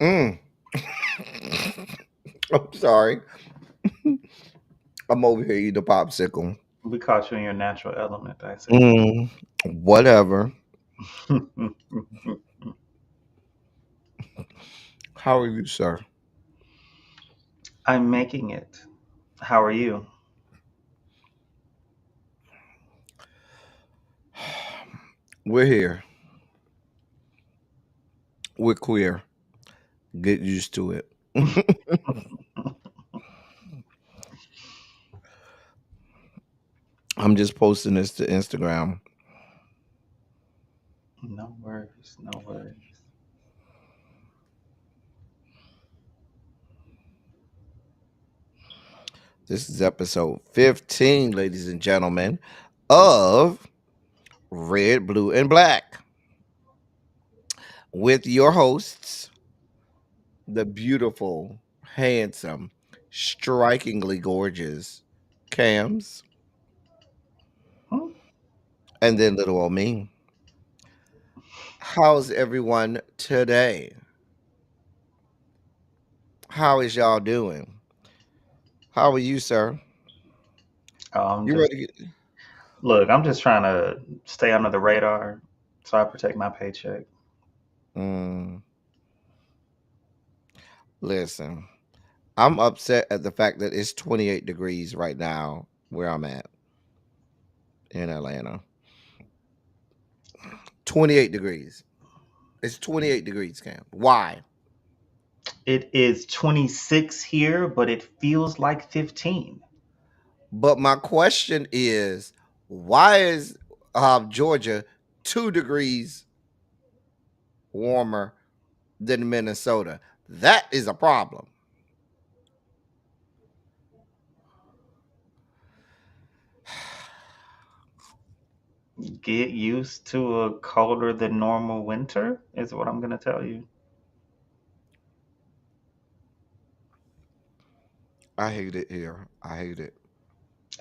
Mm. I'm sorry. I'm over here eating a popsicle. We caught you in your natural element, I see. Mm. Whatever. How are you, sir? I'm making it. How are you? We're here. We're queer. Get used to it. I'm just posting this to Instagram. No worries, no worries. This is episode 15, ladies and gentlemen, of Red, Blue, and Black with your hosts, the beautiful, handsome, strikingly gorgeous Kamz, Hmm? and then little old me. How's everyone today? How is y'all doing? How are you, sir? I'm You just ready to get look. I'm just trying to stay under the radar, so I protect my paycheck. mm, listen. I'm upset at the fact that it's 28 degrees right now where I'm at in Atlanta. 28 degrees. It's 28 degrees, Cam. Why? It is 26 here, but it feels like 15. But my question is, why is Georgia 2 degrees warmer than Minnesota? That is a problem. Get used to a colder than normal winter, is what I'm gonna tell you. I hate it here. I hate it.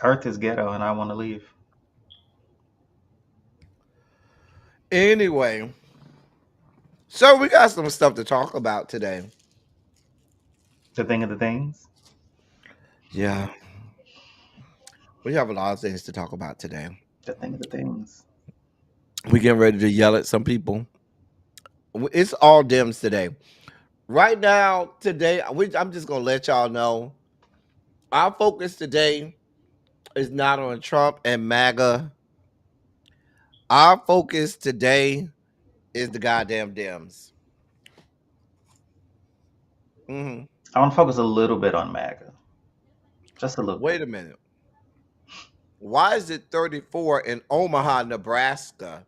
Earth is ghetto, and I want to leave. Anyway, so we got some stuff to talk about today. The thing of the things. Yeah, we have a lot of things to talk about today. The thing of the things. We getting ready to yell at some people. It's all dims today. Right now, today, I'm just gonna let y'all know our focus today is not on Trump and MAGA. Our focus today is the goddamn Dems. hmm I want to focus a little bit on MAGA, just a little bit. Wait a minute. Why is it 34 in Omaha, Nebraska,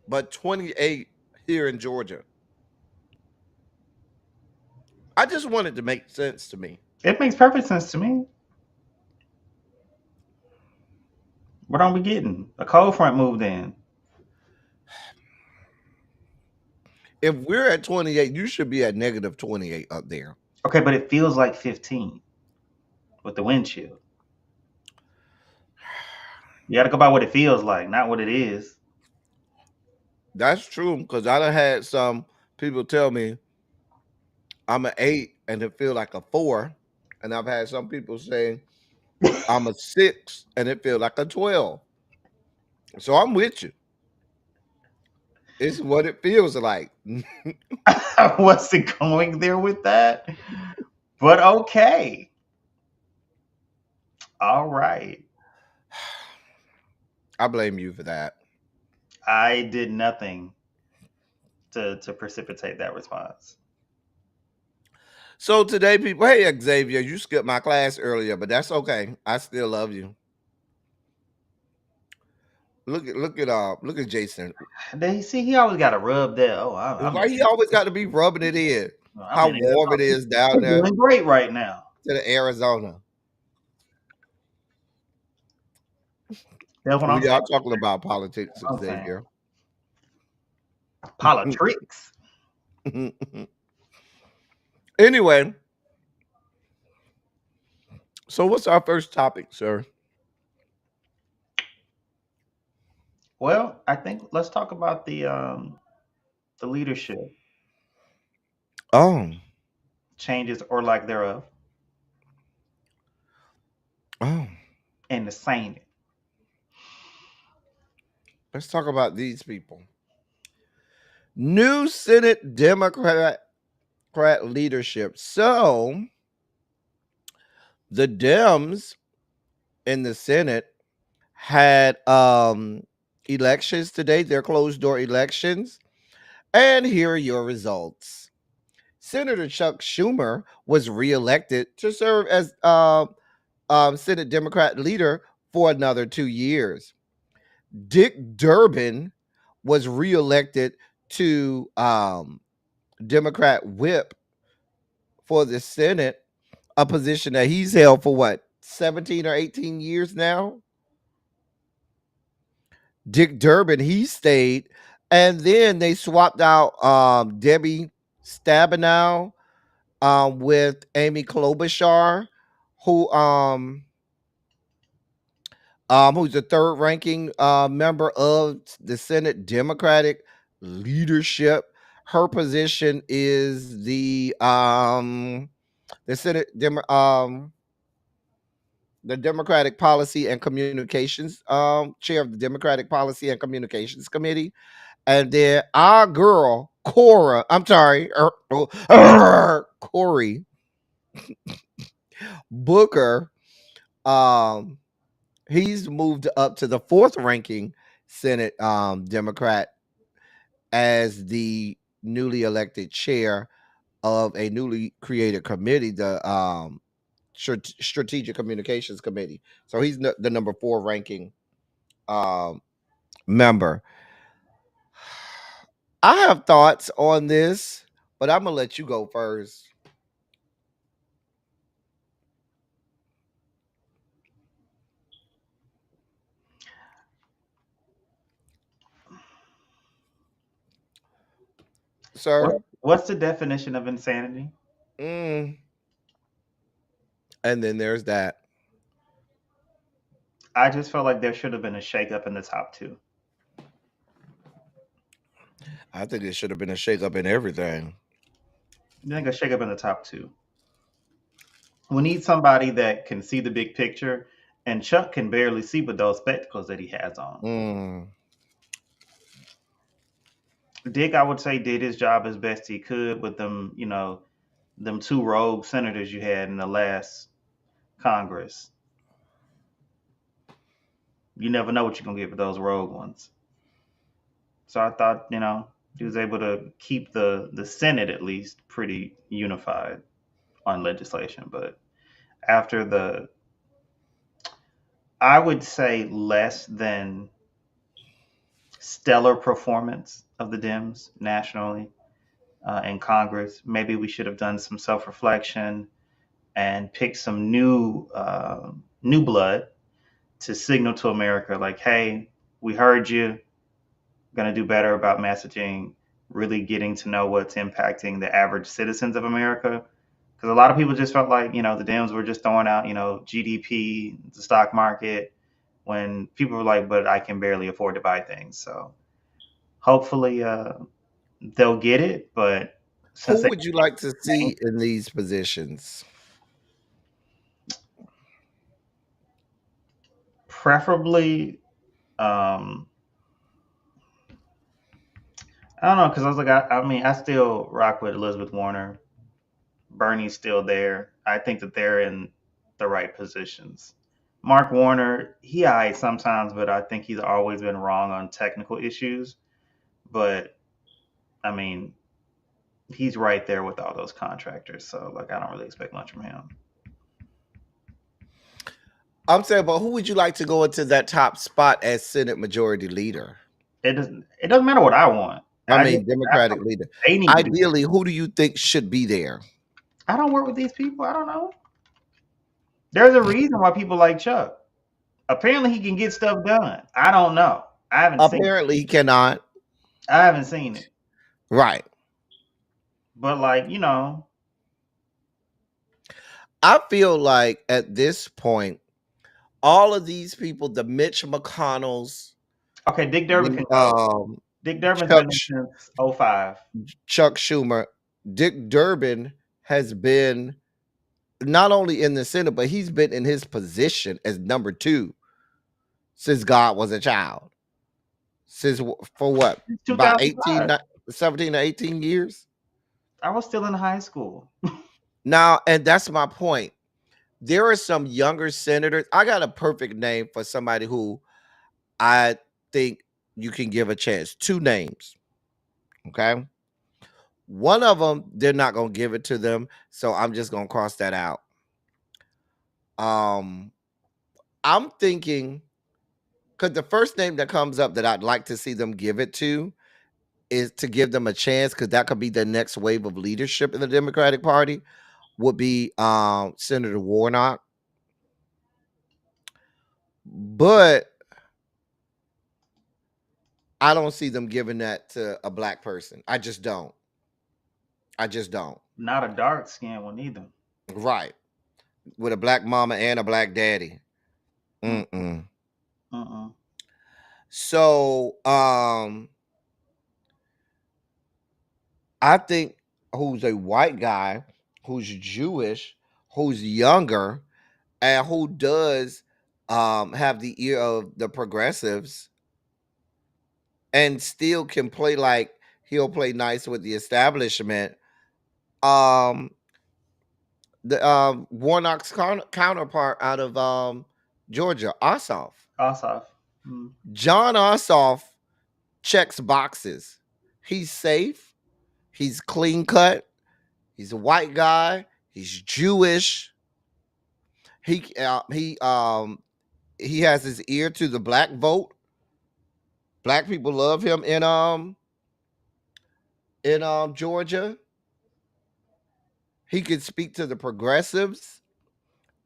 but 28 here in Georgia? I just wanted to make sense to me. It makes perfect sense to me. What are we getting? A cold front moved in. If we're at 28, you should be at negative 28 up there. Okay, but it feels like 15 with the wind chill. You got to go by what it feels like, not what it is. That's true because I done had some people tell me I'm an 8 and it feel like a 4. And I've had some people say I'm a 6 and it feel like a 12. So I'm with you. It's what it feels like. I wasn't going there with that, but okay. All right. I blame you for that. I did nothing to precipitate that response. So today, people, hey Xavier, you skipped my class earlier, but that's okay. I still love you. Look at Jason. They see he always got to rub that. Oh, I'm Why he always got to be rubbing it in? I'm How in warm it is down We're there doing great right now. to the Arizona. That's what I'm We saying. are talking about politics, I'm saying Xavier. politics. Anyway, so what's our first topic, sir? Well, I think let's talk about the leadership. Oh, changes or lack thereof, oh. and the same. Let's talk about these people. New Senate Democrat leadership. So the Dems in the Senate had elections today. They're closed door elections. And here are your results. Senator Chuck Schumer was reelected to serve as Senate Democrat leader for another 2 years. Dick Durbin was reelected to Democrat whip for the Senate, a position that he's held for what, 17 or 18 years now? Dick Durbin, he stayed. And then they swapped out Debbie Stabenow with Amy Klobuchar, who who's the third ranking member of the Senate Democratic leadership. Her position is the the Democratic Policy and Communications chair of the Democratic Policy and Communications Committee. And then our girl Cora, I'm sorry, Cory Booker, um, he's moved up to the fourth ranking Senate Democrat as the newly elected chair of a newly created committee, the Strategic Communications Committee. So he's the number four ranking um, member. I have thoughts on this, but I'm gonna let you go first. Sir. What's the definition of insanity? Mm. And then there's that. I just felt like there should have been a shakeup in the top two. I think it should have been a shakeup in everything. I think a shakeup in the top two. We need somebody that can see the big picture, and Chuck can barely see with those spectacles that he has on. Mm. Dick, I would say, did his job as best he could with them, them two rogue senators you had in the last Congress. You never know what you're gonna get with those rogue ones. So I thought, he was able to keep the Senate at least pretty unified on legislation. But after I would say less than stellar performance of the Dems nationally in Congress, maybe we should have done some self reflection and picked some new blood to signal to America, like, hey, we heard you, going to do better about messaging, really getting to know what's impacting the average citizens of America. Because a lot of people just felt like, the Dems were just throwing out, GDP, the stock market, when people were like, but I can barely afford to buy things. So hopefully they'll get it. But since Who they would you like to see in these positions? preferably, um, I don't know, because I was like, I mean, I still rock with Elizabeth Warner. Bernie's still there. I think that they're in the right positions. Mark Warner, he eyes sometimes, but I think he's always been wrong on technical issues. But I mean, he's right there with all those contractors, so like I don't really expect much from him. I'm saying, but who would you like to go into that top spot as Senate Majority Leader? It doesn't matter what I want. I I just mean, Democratic leader. they need to do. Ideally, who do you think should be there? I don't work with these people. I don't know. There's a reason why people like Chuck. Apparently, he can get stuff done. I don't know. I haven't seen. Apparently, he cannot. I haven't seen it. Right. But like I feel like at this point, all of these people, the Mitch McConnells, okay, Dick Durbin the can go. Dick Durbin's Chuck been there since '05. Chuck Schumer. Dick Durbin has been not only in the Senate, but he's been in his position as number two since God was a child. Since for what? Since About 2005. 18, 17 to 18 years? I was still in high school. Now, and that's my point. There are some younger senators. I got a perfect name for somebody who I think you can give a chance. Two names. Okay. One of them, they're not going to give it to them. So I'm just going to cross that out. Um, I'm thinking because the first name that comes up that I'd like to see them give it to is to give them a chance because that could be the next wave of leadership in the Democratic Party would be Senator Warnock. But I don't see them giving that to a black person. I just don't. I just don't. Not a dark skinned one either. Right. With a black mama and a black daddy. Mm-mm. Mm-mm. Mm-mm. So I think who's a white guy, who's Jewish, who's younger, and who does have the ear of the progressives and still can play like he'll play nice with the establishment. Um the Warnock's counterpart out of Georgia, Ossoff. Ossoff. Mm. John Ossoff checks boxes. He's safe. He's clean cut. He's a white guy. He's Jewish. He uh, he um he has his ear to the black vote. Black people love him in Georgia. He can speak to the progressives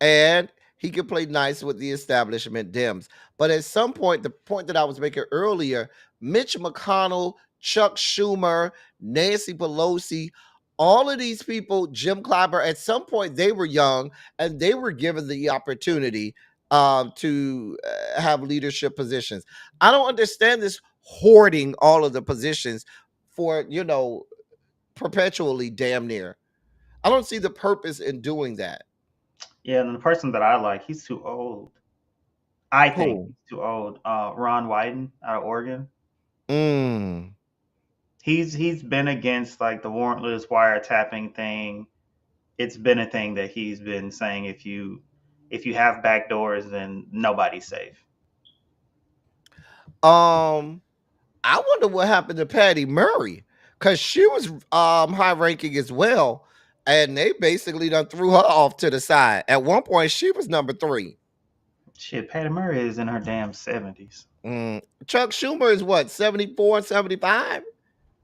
and he can play nice with the establishment Dems. But at some point, the point that I was making earlier, Mitch McConnell, Chuck Schumer, Nancy Pelosi, all of these people, Jim Clyburn, at some point they were young and they were given the opportunity to have leadership positions. I don't understand this hoarding all of the positions for, perpetually damn near. I don't see the purpose in doing that. Yeah, and the person that I like, he's too old. I think Who? he's too old. Ron Wyden out of Oregon. Mm. He's been against like the warrantless wiretapping thing. It's been a thing that he's been saying if you have back doors, then nobody's safe. Um, I wonder what happened to Patty Murray because she was high ranking as well, and they basically done threw her off to the side. At one point, she was number three. Shit, Patty Murray is in her damn 70s. Chuck Schumer is what 74, 75?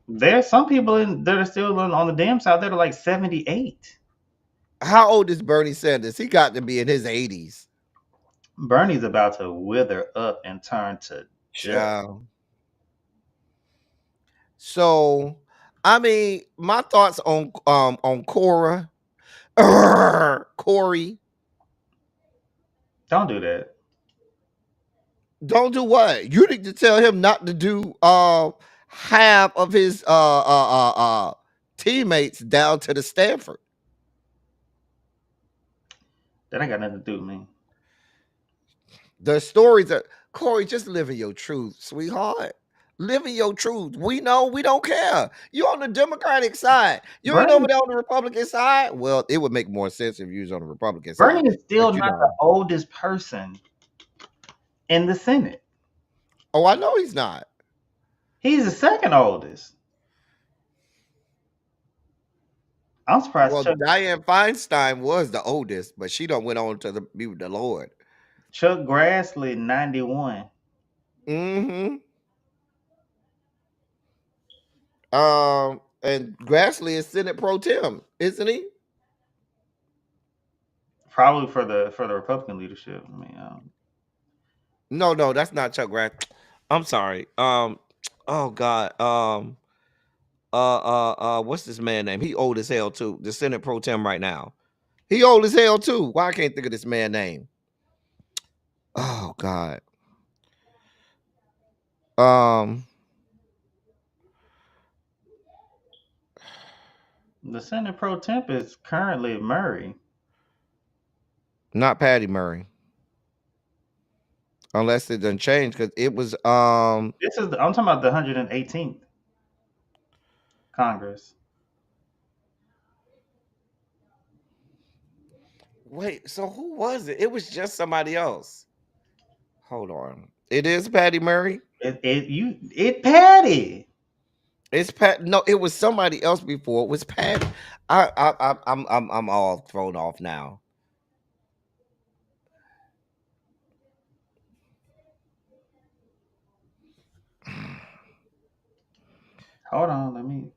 There's some people that are still on the damn side that are like 78. How old is Bernie Sanders? He got to be in his 80s. Bernie's about to wither up and turn to dust. Child. So, I mean, my thoughts on Cora, Corey. Don't do that. Don't do what? You need to tell him not to do half of his teammates down to the Stanford. That ain't got nothing to do with me. The stories are Corey, just living your truth, sweetheart. Living your truth. We know we don't care. You on the Democratic side. You ain't over Bernie there on the Republican side. Well, it would make more sense if you was on the Republican side. Bernie is still But not the oldest person in the Senate. oh, I know he's not. He's the second oldest. I'm surprised Well, Dianne Feinstein was the oldest, but she don't went on to be with the Lord. Chuck Grassley 91. Mm-hmm. And Grassley is Senate Pro Tem, isn't he? Probably for the Republican leadership. I mean, No, that's not Chuck Grass. I'm sorry. Oh God. What's this man name? He old as hell too. The Senate Pro Tem right now. He old as hell too. Why I can't think of this man name? Oh God. Um, The Senate pro temp is currently Murray. Not Patty Murray, unless it done changed because it was I'm talking about the 118th Congress. wait, so who was it? It was just somebody else. Hold on. It is Patty Murray. It Patty. It's Pat. No, it was somebody else before. It was Patty. I'm all thrown off now. Hold on, let me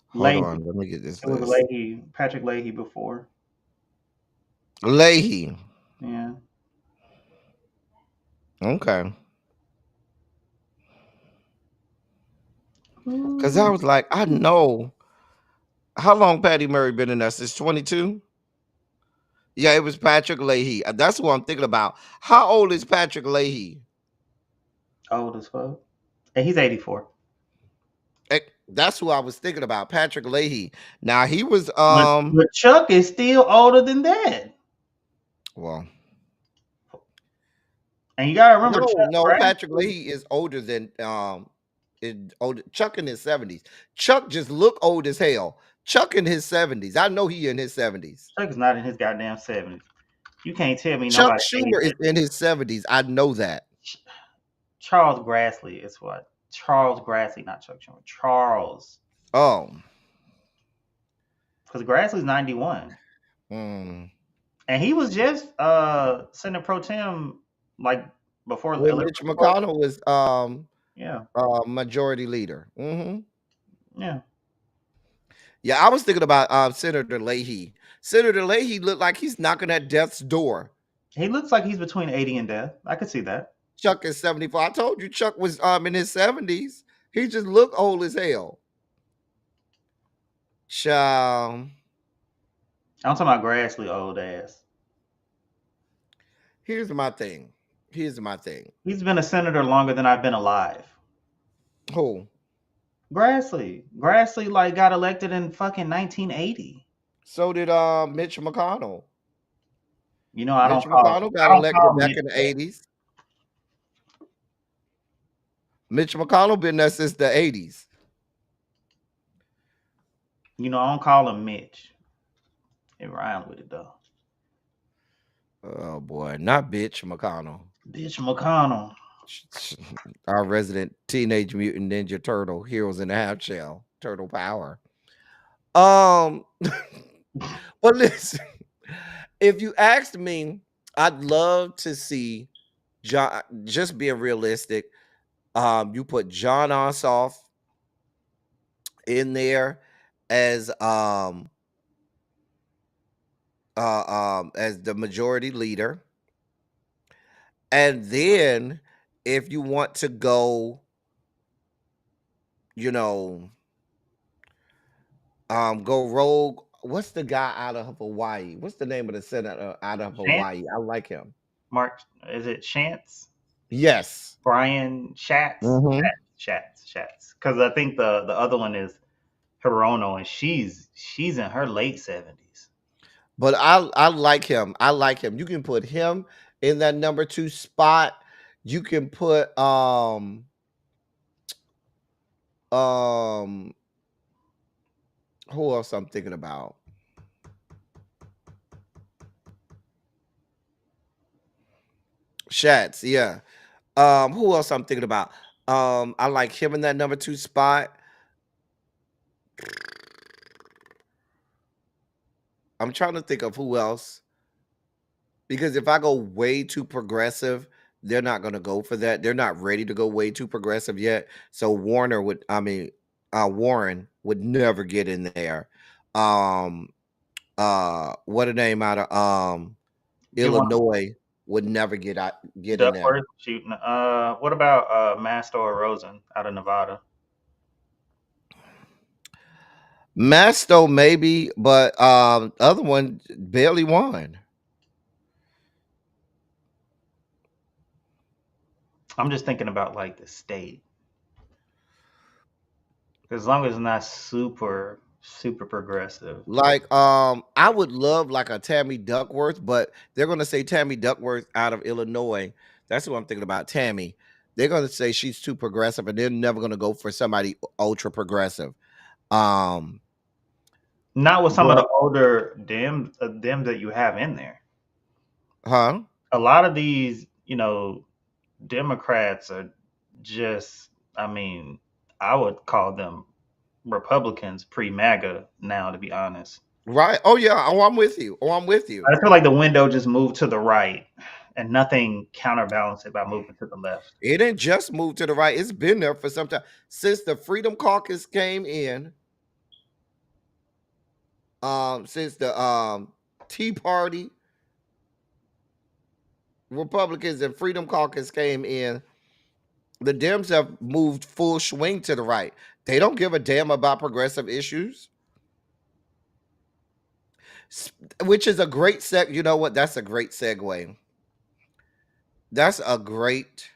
Hold Leahy. on. Let me get this It was list. Leahy, Patrick Leahy before. Leahy. Yeah. Okay. Because I Ooh. was like, I know how long Patty Murray been in there since 22. Yeah, it was Patrick Leahy. That's who I'm thinking about. How old is Patrick Leahy? Old as fuck. And he's 84. That's who I was thinking about. Patrick Leahy. Now he was But Chuck is still older than that. well, And you gotta remember no, Chuck no, Patrick Grassley. Leahy is older than older Chuck in his 70s. Chuck just look old as hell. Chuck in his 70s. I know he in his 70s. Chuck is not in his goddamn 70s. You can't tell me Chuck nobody Schumer aged is that. in his 70s. I know that. Charles Grassley is what? Charles Grassley, not Chuck Schumer. Charles. Oh. Because Grassley's 91. Mm. And he was just Senate Pro Tem like before When Mitch before, McConnell was yeah. majority leader. Yeah. Yeah, I was thinking about Senator Leahy. Senator Leahy looked like he's knocking at death's door. He looks like he's between 80 and death. I could see that. Chuck is 74. I told you Chuck was in his 70s. He just looked old as hell. Child. I'm talking about Grassley old ass. Here's my thing. Here's my thing. He's been a senator longer than I've been alive. Who? Grassley like got elected in fucking 1980. So did Mitch McConnell. You know, Mitch McConnell I got don't elected call back Mitch in the that. 80s. Mitch McConnell been there since the 80s. You know, I don't call him Mitch. It rhymes with it though. Oh boy, not bitch McConnell. Bitch McConnell. Our resident teenage mutant ninja turtle, heroes in the half shell, turtle power. Um, but listen, if you asked me, I'd love to see John. Just being realistic, you put John Ossoff in there as as the majority leader, and then if you want to go, you know, go rogue. What's the guy out of Hawaii? What's the name of the senator out of Chance? Hawaii? I like him. Mark, is it Chance? Yes. Brian Schatz? Hmm. Schatz. Because I think the other one is Hirono, and she's in her late 70s. But I like him. I like him. You can put him in that number two spot. You can put um who else I'm thinking about? Shats, yeah. Who else I'm thinking about? I like him in that number two spot. I'm trying to think of who else. Because if I go way too progressive, they're not going to go for that. They're not ready to go way too progressive yet. So Warren would never get in there. Um, what a name out of You want Illinois would never get in there. Duckworth shooting? What about Mastor Rosen out of Nevada? Masto maybe, but other one barely won. I'm just thinking about like the state. As long as it's not super. Super progressive. Like, I would love like a Tammy Duckworth, but they're gonna say Tammy Duckworth out of Illinois. That's what I'm thinking about. Tammy. They're gonna say she's too progressive, and they're never gonna go for somebody ultra progressive. Um, Not with some of but the older Dems that you have in there. huh? A lot of these, Democrats are just, I mean, I would call them Republicans pre MAGA now, to be honest. Right. Oh yeah. Oh, I'm with you. Oh, I'm with you. I feel like the window just moved to the right and nothing counterbalanced it by moving to the left. It didn't just move to the right. It's been there for some time since the Freedom Caucus came in. Since the Tea Party, Republicans, and Freedom Caucus came in, the Dems have moved full swing to the right. They don't give a damn about progressive issues, which is a great seg. You know what? That's a great segue. That's a great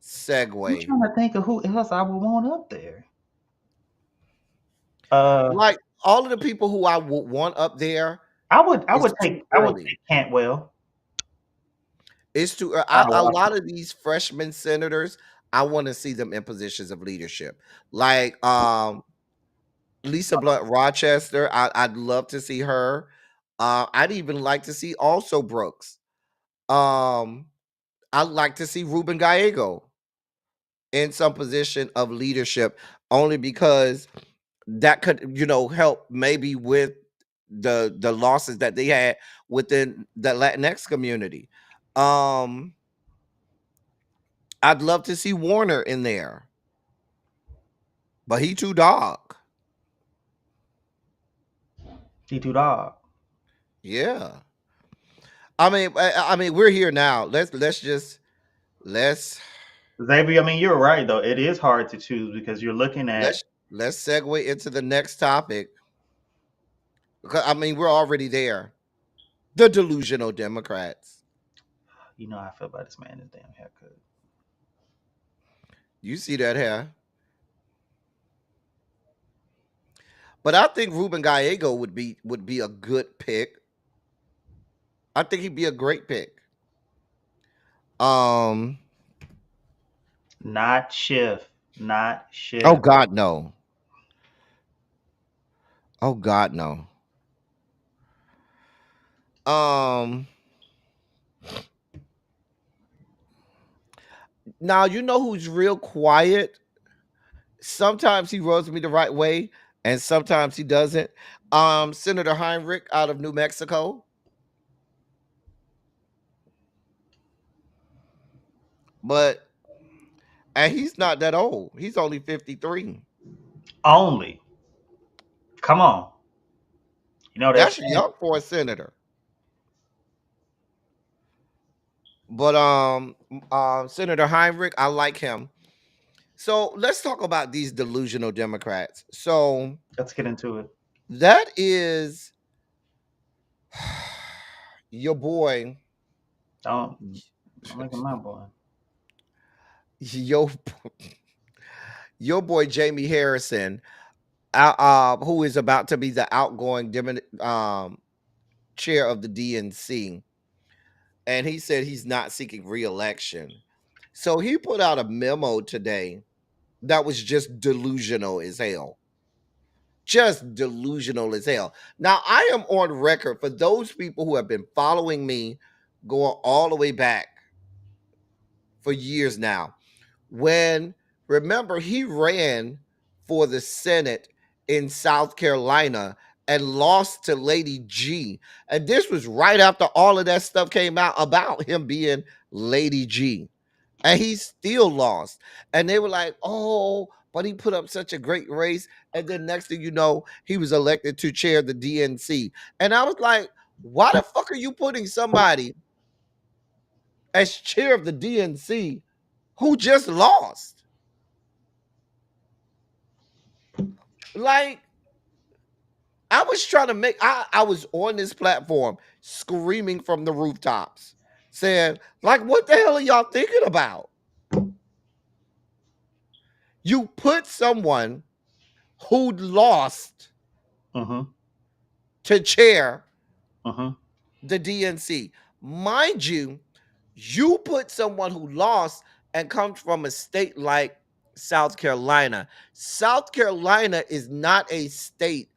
I'm segue. trying to think of who else I would want up there. Uh, Like all of the people who I would want up there, I would I it's would too take I would early. take Cantwell It's too. out of A lot Washington. of these freshman senators, I want to see them in positions of leadership, like Lisa Blunt Rochester. I'd love to see her. I'd even like to see also Brooks. Um, I'd like to see Ruben Gallego in some position of leadership, only because that could, help maybe with the losses that they had within the Latinx community. Um, I'd love to see Warner in there, but he too dog. T2 Dog. Yeah. I mean, we're here now. Let's Xavier, I mean, you're right though. It is hard to choose because you're looking at, let's segue into the next topic. I mean, we're already there. The delusional Democrats. how I feel about this man, his damn haircut. You see that hair. But I think Ruben Gallego would be a good pick. I think he'd be a great pick. Um Not Schiff. Not oh Schiff. God no. Oh God no. Um Now you know who's real quiet. Sometimes he rubs me the right way, and sometimes he doesn't. Senator Heinrich out of New Mexico, but and he's not that old. He's only 53. Only. Come on. That's That's young for a senator. But Senator Heinrich, I like him. So let's talk about these delusional Democrats. So let's get into it. that is your boy, Don't look at my boy. your your boy Jamie Harrison, who is about to be the outgoing chair of the DNC, and he said he's not seeking reelection. So he put out a memo today that was just delusional as hell. Just delusional as hell. Now, I am on record for those people who have been following me going all the way back for years now. When, remember, he ran for the Senate in South Carolina and lost to Lady G. And this was right after all of that stuff came out about him being Lady G. And he still lost. And they were like, oh, but he put up such a great race. And then next thing you know, he was elected to chair the DNC. And I was like, why the fuck are you putting somebody as chair of the DNC who just lost? Like, I was trying to I was on this platform screaming from the rooftops, saying, like, what the hell are y'all thinking about? You put someone who lost Mm-hmm. to chair Mm-hmm. the DNC. Mind you, you put someone who lost and comes from a state like South Carolina. South Carolina is not a state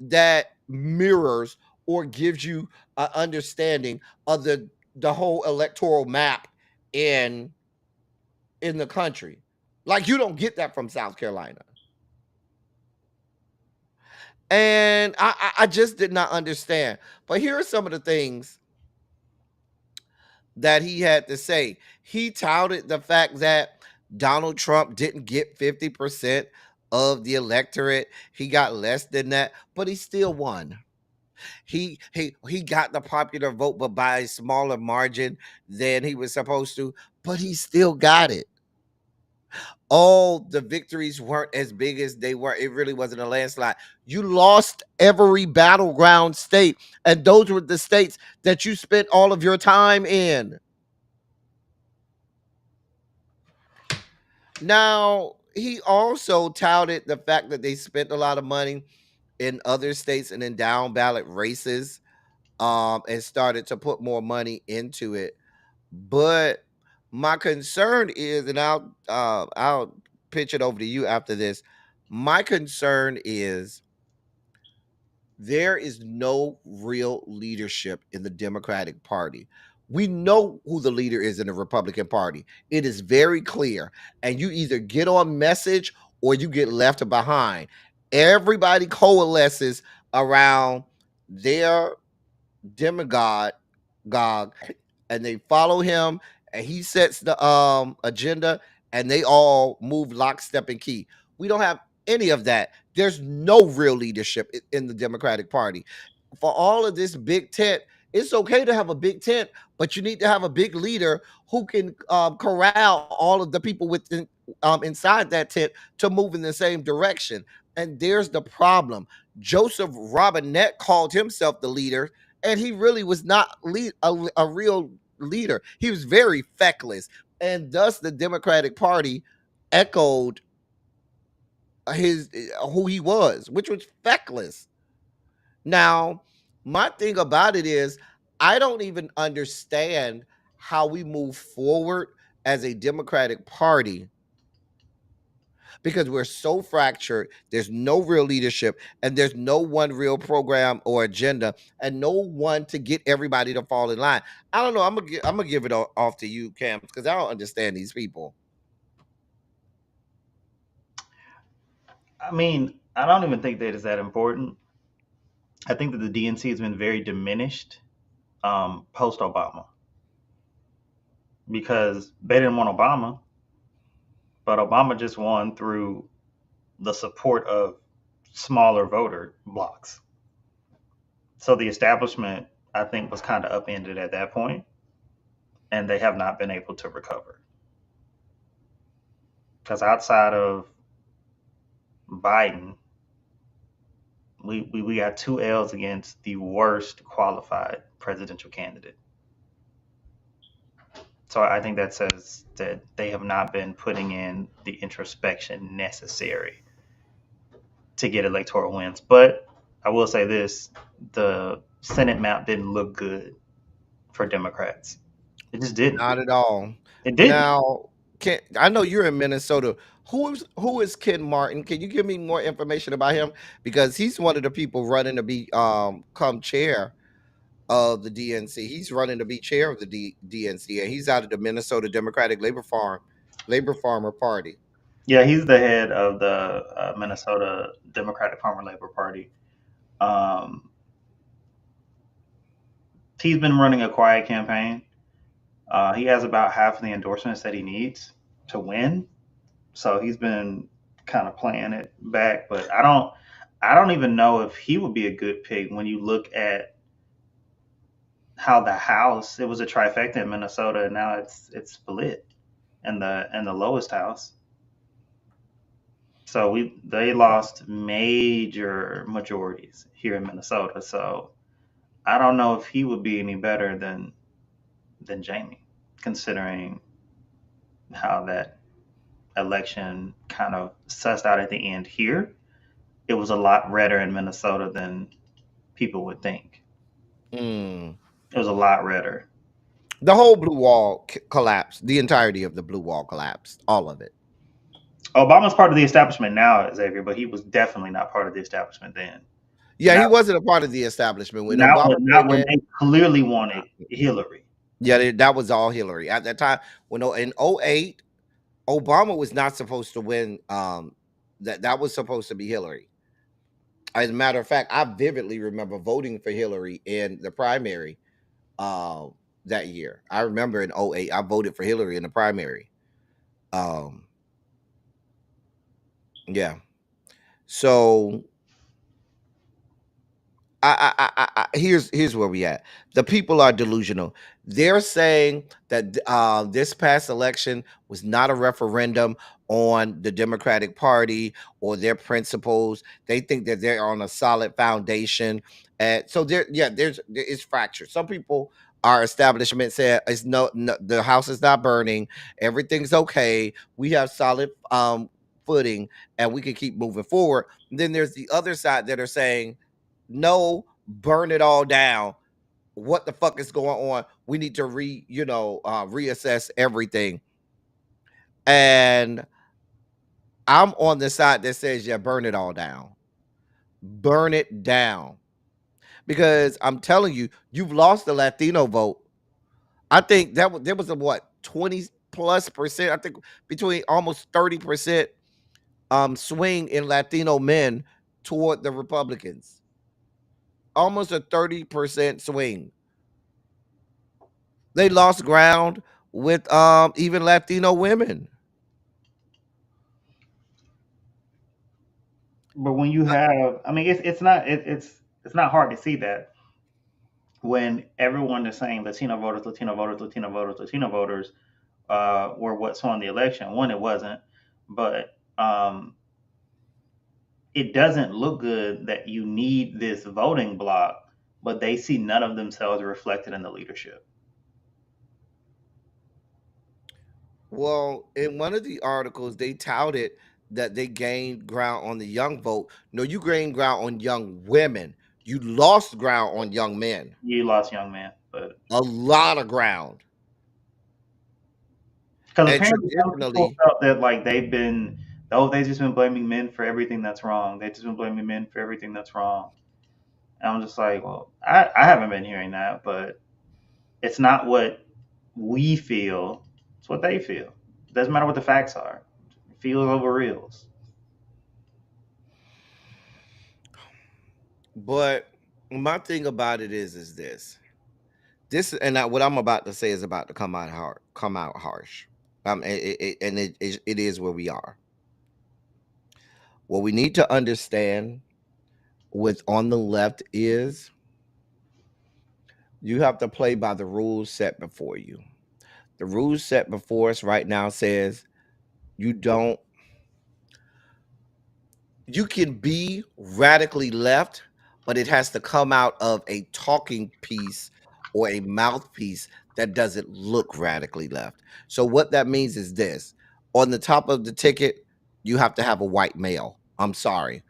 that mirrors or gives you an understanding of the whole electoral map in in the country. Like you don't get that from South Carolina. And I just did not understand. But here are some of the things that he had to say. He touted the fact that Donald Trump didn't get 50% of the electorate. He got less than that, but he still won. He got the popular vote, but by a smaller margin than he was supposed to, but he still got it. All the victories weren't as big as they were. It really wasn't a landslide. You lost every battleground state, and those were the states that you spent all of your time in. Now, he also touted the fact that they spent a lot of money in other states and in down ballot races, and started to put more money into it. But my concern is, and I'll pitch it over to you after this. My concern is there is no real leadership in the Democratic Party. We know who the leader is in the Republican Party. It is very clear. And you either get on message or you get left behind. Everybody coalesces around their demigod Gog, and they follow him, and he sets the agenda, and they all move lockstep and key. We don't have any of that. There's no real leadership in the Democratic Party. For all of this big tent, it's okay to have a big tent, but you need to have a big leader who can corral all of the people within inside that tent to move in the same direction. And there's the problem. Joseph Robinette called himself the leader, and he really was not a real leader. He was very feckless, and thus the Democratic Party echoed his who he was, which was feckless. Now, my thing about it is, I don't even understand how we move forward as a Democratic Party because we're so fractured. There's no real leadership, and there's no one real program or agenda, and no one to get everybody to fall in line. I don't know. I'm gonna give it off to you, Cam, because I don't understand these people. I mean, I don't even think that is that important. I think that the DNC has been very diminished post Obama because they didn't want Obama, but Obama just won through the support of smaller voter blocks. So the establishment, I think, was kind of upended at that point, and they have not been able to recover. Because outside of Biden, we got two L's against the worst qualified presidential candidate. So I think that says that they have not been putting in the introspection necessary to get electoral wins. But I will say this: the Senate map didn't look good for Democrats. It just didn't. Not at all. It didn't. Now, can I know you're in Minnesota? Who is Ken Martin? Can you give me more information about him? Because he's one of the people running to be come chair of the DNC. He's running to be chair of the DNC, and he's out of the Minnesota Democratic Labor Farmer Party. Yeah, he's the head of the Minnesota Democratic Farmer Labor Party. Um, he's been running a quiet campaign. He has about half of the endorsements that he needs to win, so he's been kind of playing it back. But I don't even know if he would be a good pick when you look at how the House. It was a trifecta in Minnesota, and now it's split in the lowest house. So they lost major majorities here in Minnesota. So I don't know if he would be any better than Jamie, considering how that election kind of sussed out at the end here. it was a lot redder in Minnesota than people would think. Mm. It was a lot redder. The whole blue wall collapsed. The entirety of the blue wall collapsed. All of it. Obama's part of the establishment now, Xavier, but he was definitely not part of the establishment then. Yeah, he Not wasn't a part of the establishment when not Obama when not came when in. they clearly wanted Hillary. Yeah, that was all Hillary at that time. When in '08, Obama was not supposed to win. That was supposed to be Hillary. As a matter of fact, I vividly remember voting for Hillary in the primary uh, that year. I remember in '08, I voted for Hillary in the primary. Um, yeah. So here's where we at. The people are delusional. They're saying that this past election was not a referendum on the Democratic Party or their principles. They think that they're on a solid foundation, and so it's fractured. Some people, our establishment said it's no, the house is not burning, everything's okay. We have solid footing, and we can keep moving forward. And then there's the other side that are saying no, burn it all down. What the fuck is going on? We need to reassess everything. And I'm on the side that says, yeah, burn it all down. Burn it down. Because I'm telling you, you've lost the Latino vote. I think there was a what 20+%. I think between almost 30% swing in Latino men toward the Republicans. Almost a 30% swing. They lost ground with even Latino women. But when you have, I mean, it's not hard to see that when everyone is saying Latino voters, Latino voters, Latino voters, Latino voters were what swung the election. One, it wasn't, but it doesn't look good that you need this voting block, but they see none of themselves reflected in the leadership. Well, in one of the articles, they touted that they gained ground on the young vote. No, you gained ground on young women. You lost ground on young men. You lost young man, but A lot of ground. because And apparently some people traditionally, felt that like they've just been blaming men for everything that's wrong. They've just been blaming men for everything that's wrong. And I'm just like, well, I haven't been hearing that, but it's not what we feel, it's what they feel. It doesn't matter what the facts are. Feels over reals. but my thing about it is this. What I'm about to say is about to come out harsh. It is where we are. What we need to understand with on the left is you have to play by the rules set before you. The rules set before us right now says you don't you can be radically left, but it has to come out of a talking piece or a mouthpiece that doesn't look radically left. So what that means is this. On the top of the ticket, you have to have a white male. I'm sorry.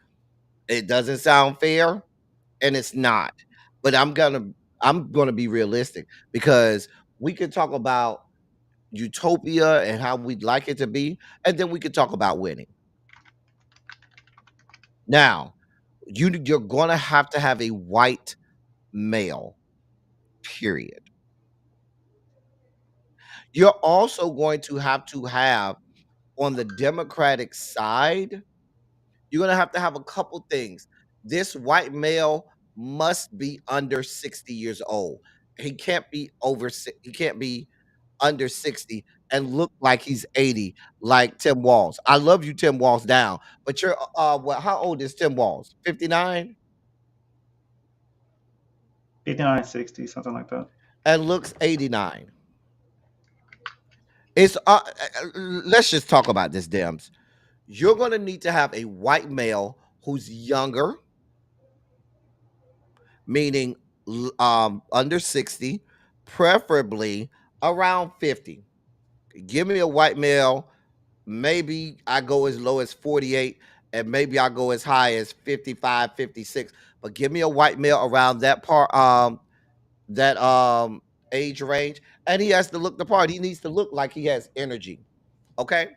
It doesn't sound fair, and it's not. But I'm gonna be realistic because we could talk about utopia and how we'd like it to be, and then we could talk about winning. Now, you're gonna have to have a white male, period. You're also going to have on the Democratic side, you're gonna have to have a couple things. This white male must be under 60 years old. He can't be under 60 and look like he's 80, like Tim Walz. I love you, Tim Walz down, but you're what how old is Tim Walz? 59 59, 60, something like that. and looks 89. It's let's just talk about this, Dems. You're gonna need to have a white male who's younger, meaning under 60, preferably around 50. Give me a white male. Maybe I go as low as 48. and maybe I'll go as high as 55, 56. But give me a white male around that part, that age range, and he has to look the part. He needs to look like he has energy. Okay,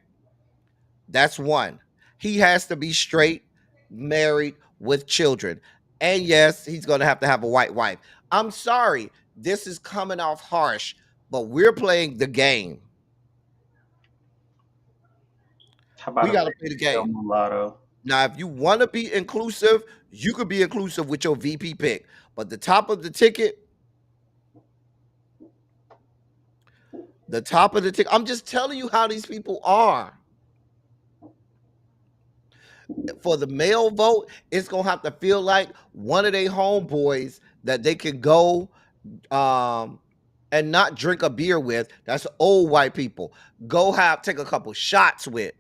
that's one. He has to be straight, married with children, and yes, he's going to have a white wife. I'm sorry, this is coming off harsh, but we're playing the game. How We about a got to play the baby male game. mulatto? Now, if you want to be inclusive, you could be inclusive with your VP pick. But the top of the ticket, I'm just telling you how these people are. For the male vote, it's gonna have to feel like one of their homeboys that they can go um and not drink a beer with. That's old white people. Go have take a couple shots with.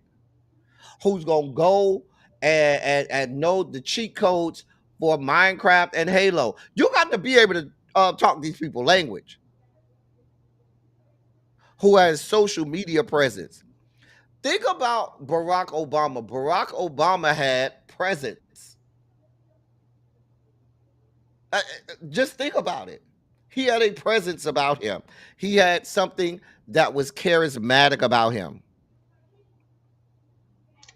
Who's gonna go and know the cheat codes for Minecraft and Halo. You got to be able to talk these people language. Who has social media presence. Think about Barack Obama. Barack Obama had presence. Just think about it. He had a presence about him. He had something that was charismatic about him.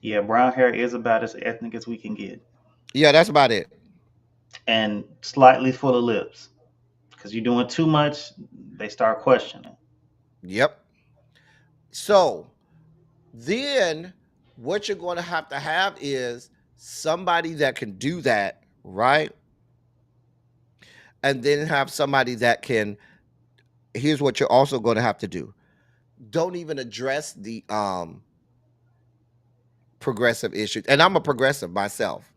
Yeah, brown hair is about as ethnic as we can get, Yeah, that's about it. and slightly full of lips. Because you're doing too much, they start questioning. Yep. So then what you're going to have is somebody that can do that, right? And then have somebody that can. Here's what you're also going to have to do. Don't even address the progressive issues. And I'm a progressive myself.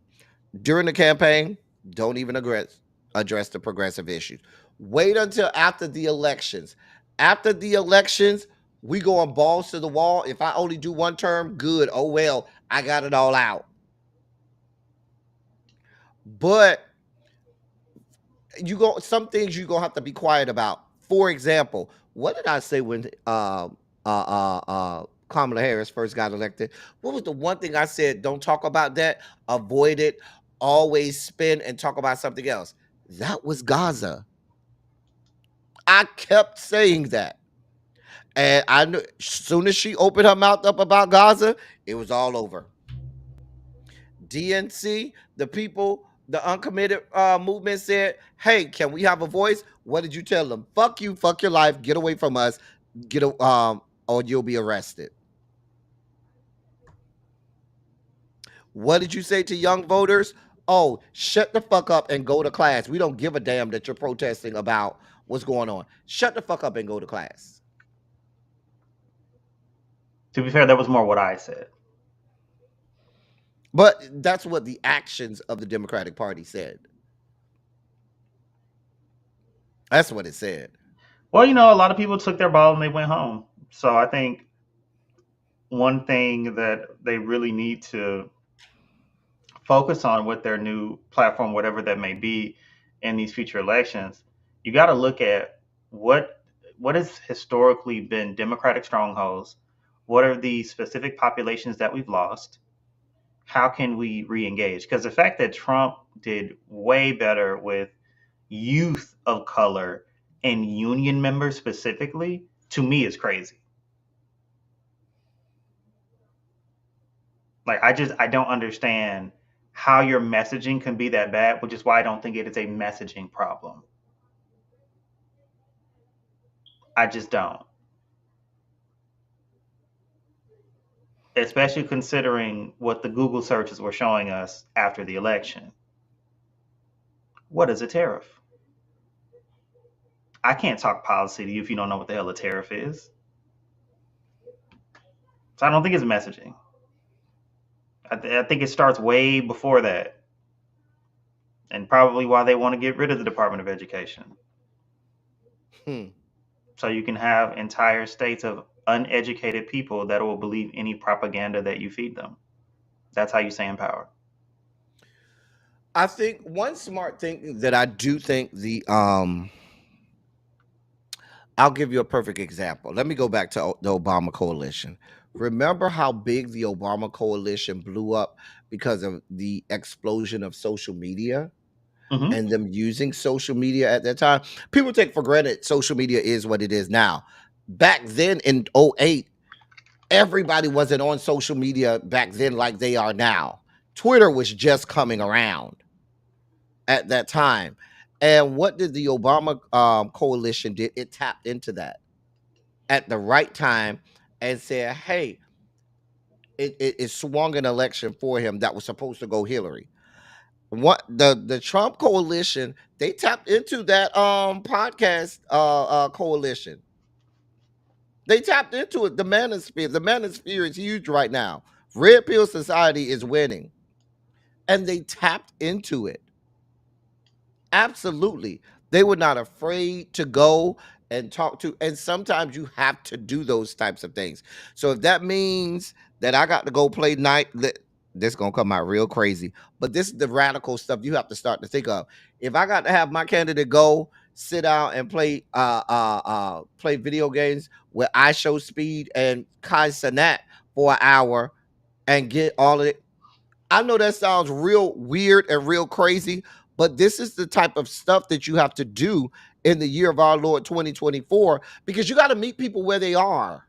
During the campaign, don't even address the progressive issues. Wait until after the elections. After the elections, we go on balls to the wall. If I only do one term, good. Oh well, I got it all out. But you go some things you gonna have to be quiet about. For example, what did I say when Kamala Harris first got elected? What was the one thing I said? Don't talk about that. Avoid it. Always spin and talk about something else. That was Gaza. I kept saying that. And I knew as soon as she opened her mouth up about Gaza, it was all over. DNC, the people, the uncommitted movement said, "Hey, can we have a voice?" What did you tell them? Fuck you, fuck your life, get away from us, or you'll be arrested. What did you say to young voters? Oh, shut the fuck up and go to class. We don't give a damn that you're protesting about what's going on. Shut the fuck up and go to class. To be fair, that was more what I said. But that's what the actions of the Democratic Party said. That's what it said. Well, a lot of people took their ball and they went home. So I think one thing that they really need to focus on with their new platform, whatever that may be, in these future elections, you got to look at what what has historically been Democratic strongholds. What are the specific populations that we've lost? How can we re-engage? Because the fact that Trump did way better with youth of color and union members specifically, to me, is crazy. Like I don't understand how your messaging can be that bad, which is why I don't think it is a messaging problem. I just don't. Especially considering what the Google searches were showing us after the election. What is a tariff? I can't talk policy to you if you don't know what the hell a tariff is. So I don't think it's messaging. I think it starts way before that, and probably why they want to get rid of the Department of Education. Hmm. So you can have entire states of uneducated people that will believe any propaganda that you feed them. That's how you stay in power. I think one smart thing that I do think I'll give you a perfect example. Let me go back to the Obama coalition. Remember how big the Obama coalition blew up because of the explosion of social media Hmm. and them using social media at that time? People take for granted social media is what it is now. Back then in '08, everybody wasn't on social media back then like they are now. Twitter was just coming around at that time. And what did the Obama coalition did? It tapped into that at the right time and said, "Hey, it swung an election for him that was supposed to go Hillary." What the Trump coalition, they tapped into that podcast coalition. They tapped into it. The manosphere is huge right now. Red Pill Society is winning, and they tapped into it. Absolutely. They were not afraid to go and talk to, and sometimes you have to do those types of things. So if that means that I got to go play this gonna come out real crazy, but this is the radical stuff you have to start to think of. If I got to have my candidate go sit down and play video games with I Show Speed and Kai Sanat for an hour and get all of it, I know that sounds real weird and real crazy, but this is the type of stuff that you have to do in the year of our Lord 2024 because you got to meet people where they are.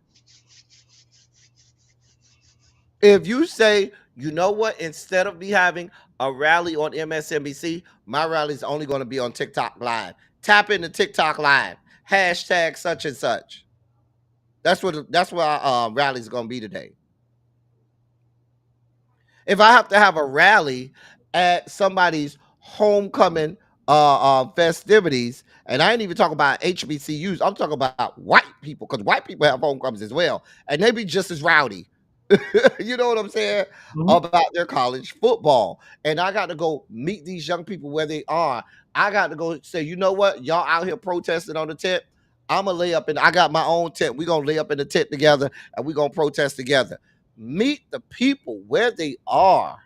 If you say, you know what, instead of me having a rally on MSNBC, my rally is only going to be on TikTok Live. Tap into TikTok Live. Hashtag such and such. That's what our rally is going to be today. If I have to have a rally at somebody's homecoming festivities, and I ain't even talking about HBCUs, I'm talking about white people because white people have homecomings as well, and they be just as rowdy. You know what I'm saying? Hmm. About their college football. And I got to go meet these young people where they are. I got to go say, you know what? Y'all out here protesting on the tent. I'm gonna lay up in. I got my own tent. We're gonna lay up in the tent together and we're gonna protest together. Meet the people where they are.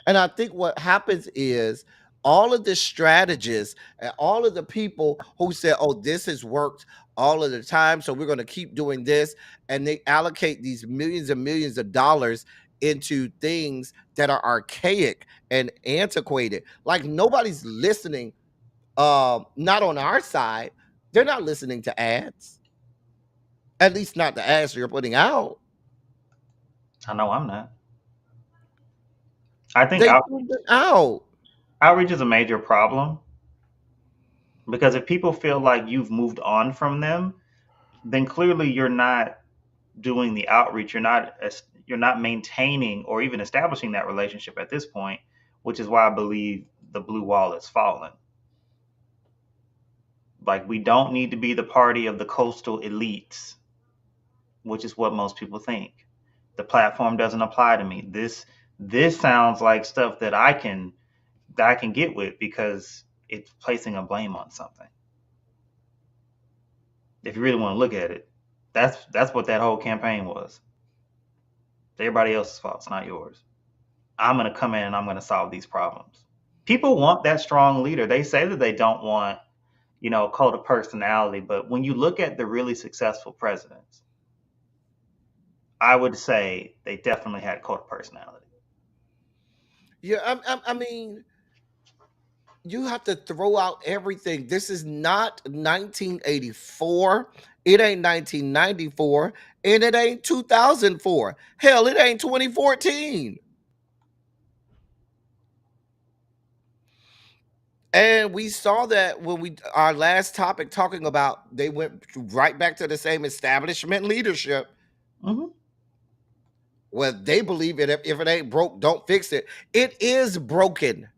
And I think what happens is all of the strategists and all of the people who say, oh, this has worked all of the time, so we're going to keep doing this, and they allocate these millions and millions of dollars into things that are archaic and antiquated. Like nobody's listening, not on our side. They're not listening to ads, at least not the ads you're putting out. I know I'm not. I think They tuned it out. outreach is a major problem because if people feel like you've moved on from them, then clearly you're not doing the outreach. You're not maintaining or even establishing that relationship at this point, which is why I believe the blue wall has fallen. Like we don't need to be the party of the coastal elites, which is what most people think. The platform doesn't apply to me. This sounds like stuff that I can get with because it's placing a blame on something. If you really want to look at it, that's what that whole campaign was. It's everybody else's fault, it's not yours. I'm going to come in and I'm going to solve these problems. People want that strong leader. They say that they don't want, a cult of personality, but when you look at the really successful presidents, I would say they definitely had cult of personality. Yeah, I mean, you have to throw out everything. This is not 1984. It ain't 1994. And it ain't 2004. Hell, it ain't 2014. And we saw that when our last topic talking about they went right back to the same establishment leadership Hmm. where they believe it if it ain't broke, don't fix it. It is broken.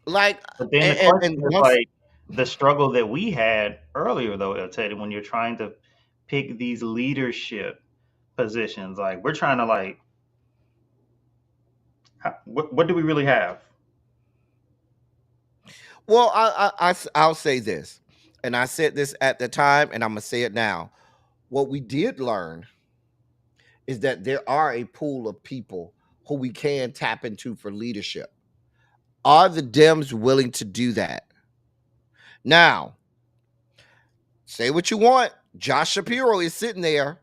Like But then the and question is once like the struggle that we had earlier, though, Teddy, when you're trying to pick these leadership positions, like we're trying to what do we really have? well, I'll say this, and I said this at the time, and I'm gonna say it now. What we did learn is that there are a pool of people who we can tap into for leadership. Are the Dems willing to do that? Now, Say what you want. Josh Shapiro is sitting there,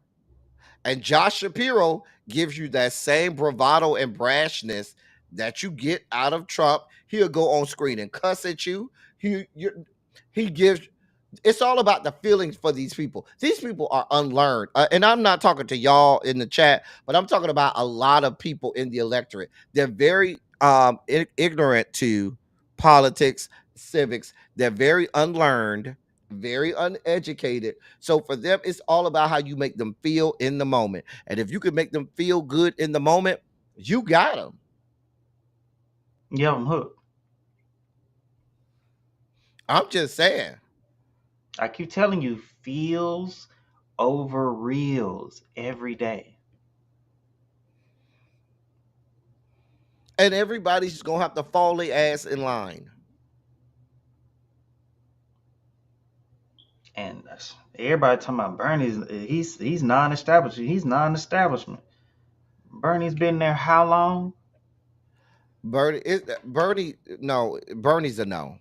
and Josh Shapiro gives you that same bravado and brashness that you get out of Trump. He'll go on screen and cuss at you. He gives, it's all about the feelings for these people. These people are unlearned. And I'm not talking to y'all in the chat, but I'm talking about a lot of people in the electorate. They're very ignorant to politics, civics. They're very unlearned, very uneducated. So for them, it's all about how you make them feel in the moment. And if you can make them feel good in the moment, you got them. Yeah, I'm hooked. I'm just saying. I keep telling you, feels over reels every day. And everybody's going to have to fall their ass in line. And everybody talking about Bernie's, he's non-establishment. He's non-establishment. Bernie's been there how long? Bernie, no, Bernie's a no.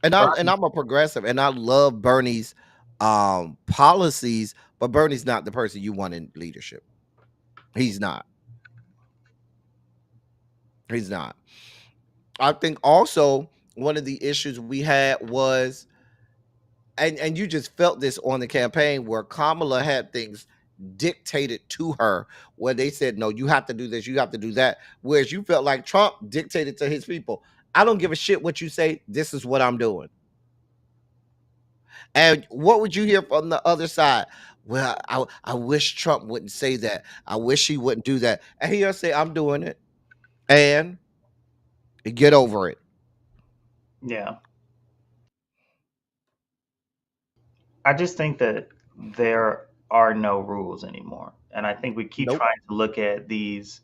And Bernie, I'm a progressive and I love Bernie's policies, but Bernie's not the person you want in leadership. He's not. He's not. I think also one of the issues we had was, and you just felt this on the campaign where Kamala had things dictated to her, where they said, no, you have to do this, you have to do that. Whereas you felt like Trump dictated to his people. I don't give a shit what you say. This is what I'm doing. And what would you hear from the other side? Well, I wish Trump wouldn't say that. I wish he wouldn't do that. And he'll say, I'm doing it. And get over it. yeah. I just think that there are no rules anymore, and I think we keep Nope. trying to look at these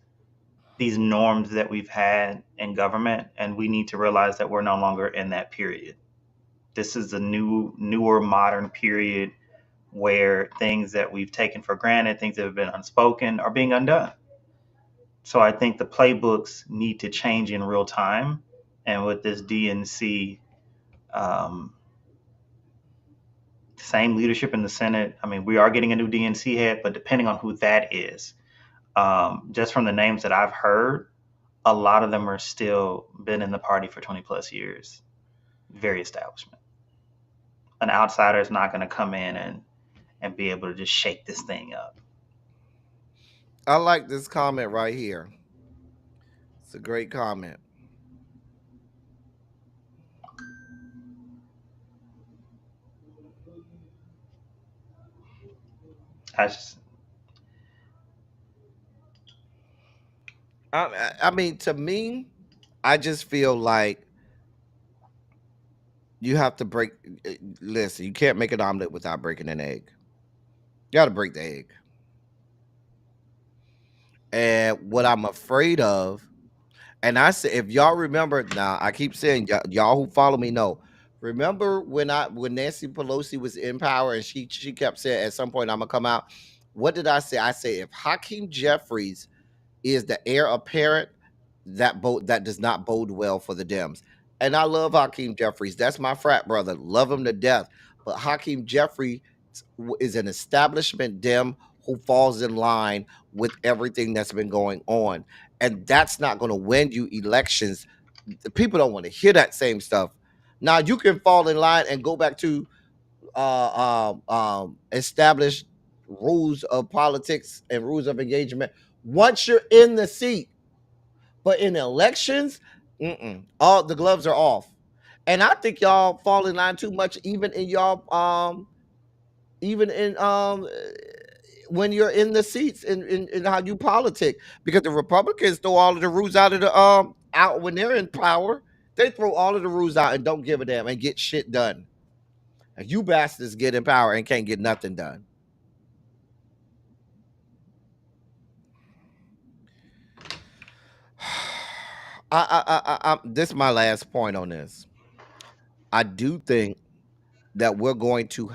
norms that we've had in government, and we need to realize that we're no longer in that period. This is a newer, modern period where things that we've taken for granted, things that have been unspoken, are being undone. So I think the playbooks need to change in real time. And with this DNC, um, same leadership in the Senate. I mean, we are getting a new DNC head, but depending on who that is, just from the names that I've heard, a lot of them are still been in the party for 20 plus years, very establishment. An outsider is not going to come in and be able to just shake this thing up. I like this comment right here. It's a great comment. I just, I mean, to me, I just feel like you have to break. Listen, you can't make an omelet without breaking an egg. You got to break the egg. And what I'm afraid of, and I say, if y'all remember, now I keep saying, y'all who follow me know. Remember when Nancy Pelosi was in power and she kept saying at some point I'm gonna come out. What did I say? I say if Hakeem Jeffries is the heir apparent, that does not bode well for the Dems. And I love Hakeem Jeffries. That's my frat brother. Love him to death. But Hakeem Jeffries is an establishment Dem who falls in line with everything that's been going on. And that's not going to win you elections. The people don't want to hear that same stuff. Now you can fall in line and go back to established rules of politics and rules of engagement once you're in the seat. But in elections, all the gloves are off. And I think y'all fall in line too much, even in y'all, even in when you're in the seats in how you politic, because the Republicans throw all of the rules out of the out when they're in power. They throw all of the rules out and don't give a damn and get shit done. And you bastards get in power and can't get nothing done. This is my last point on this. I do think that we're going to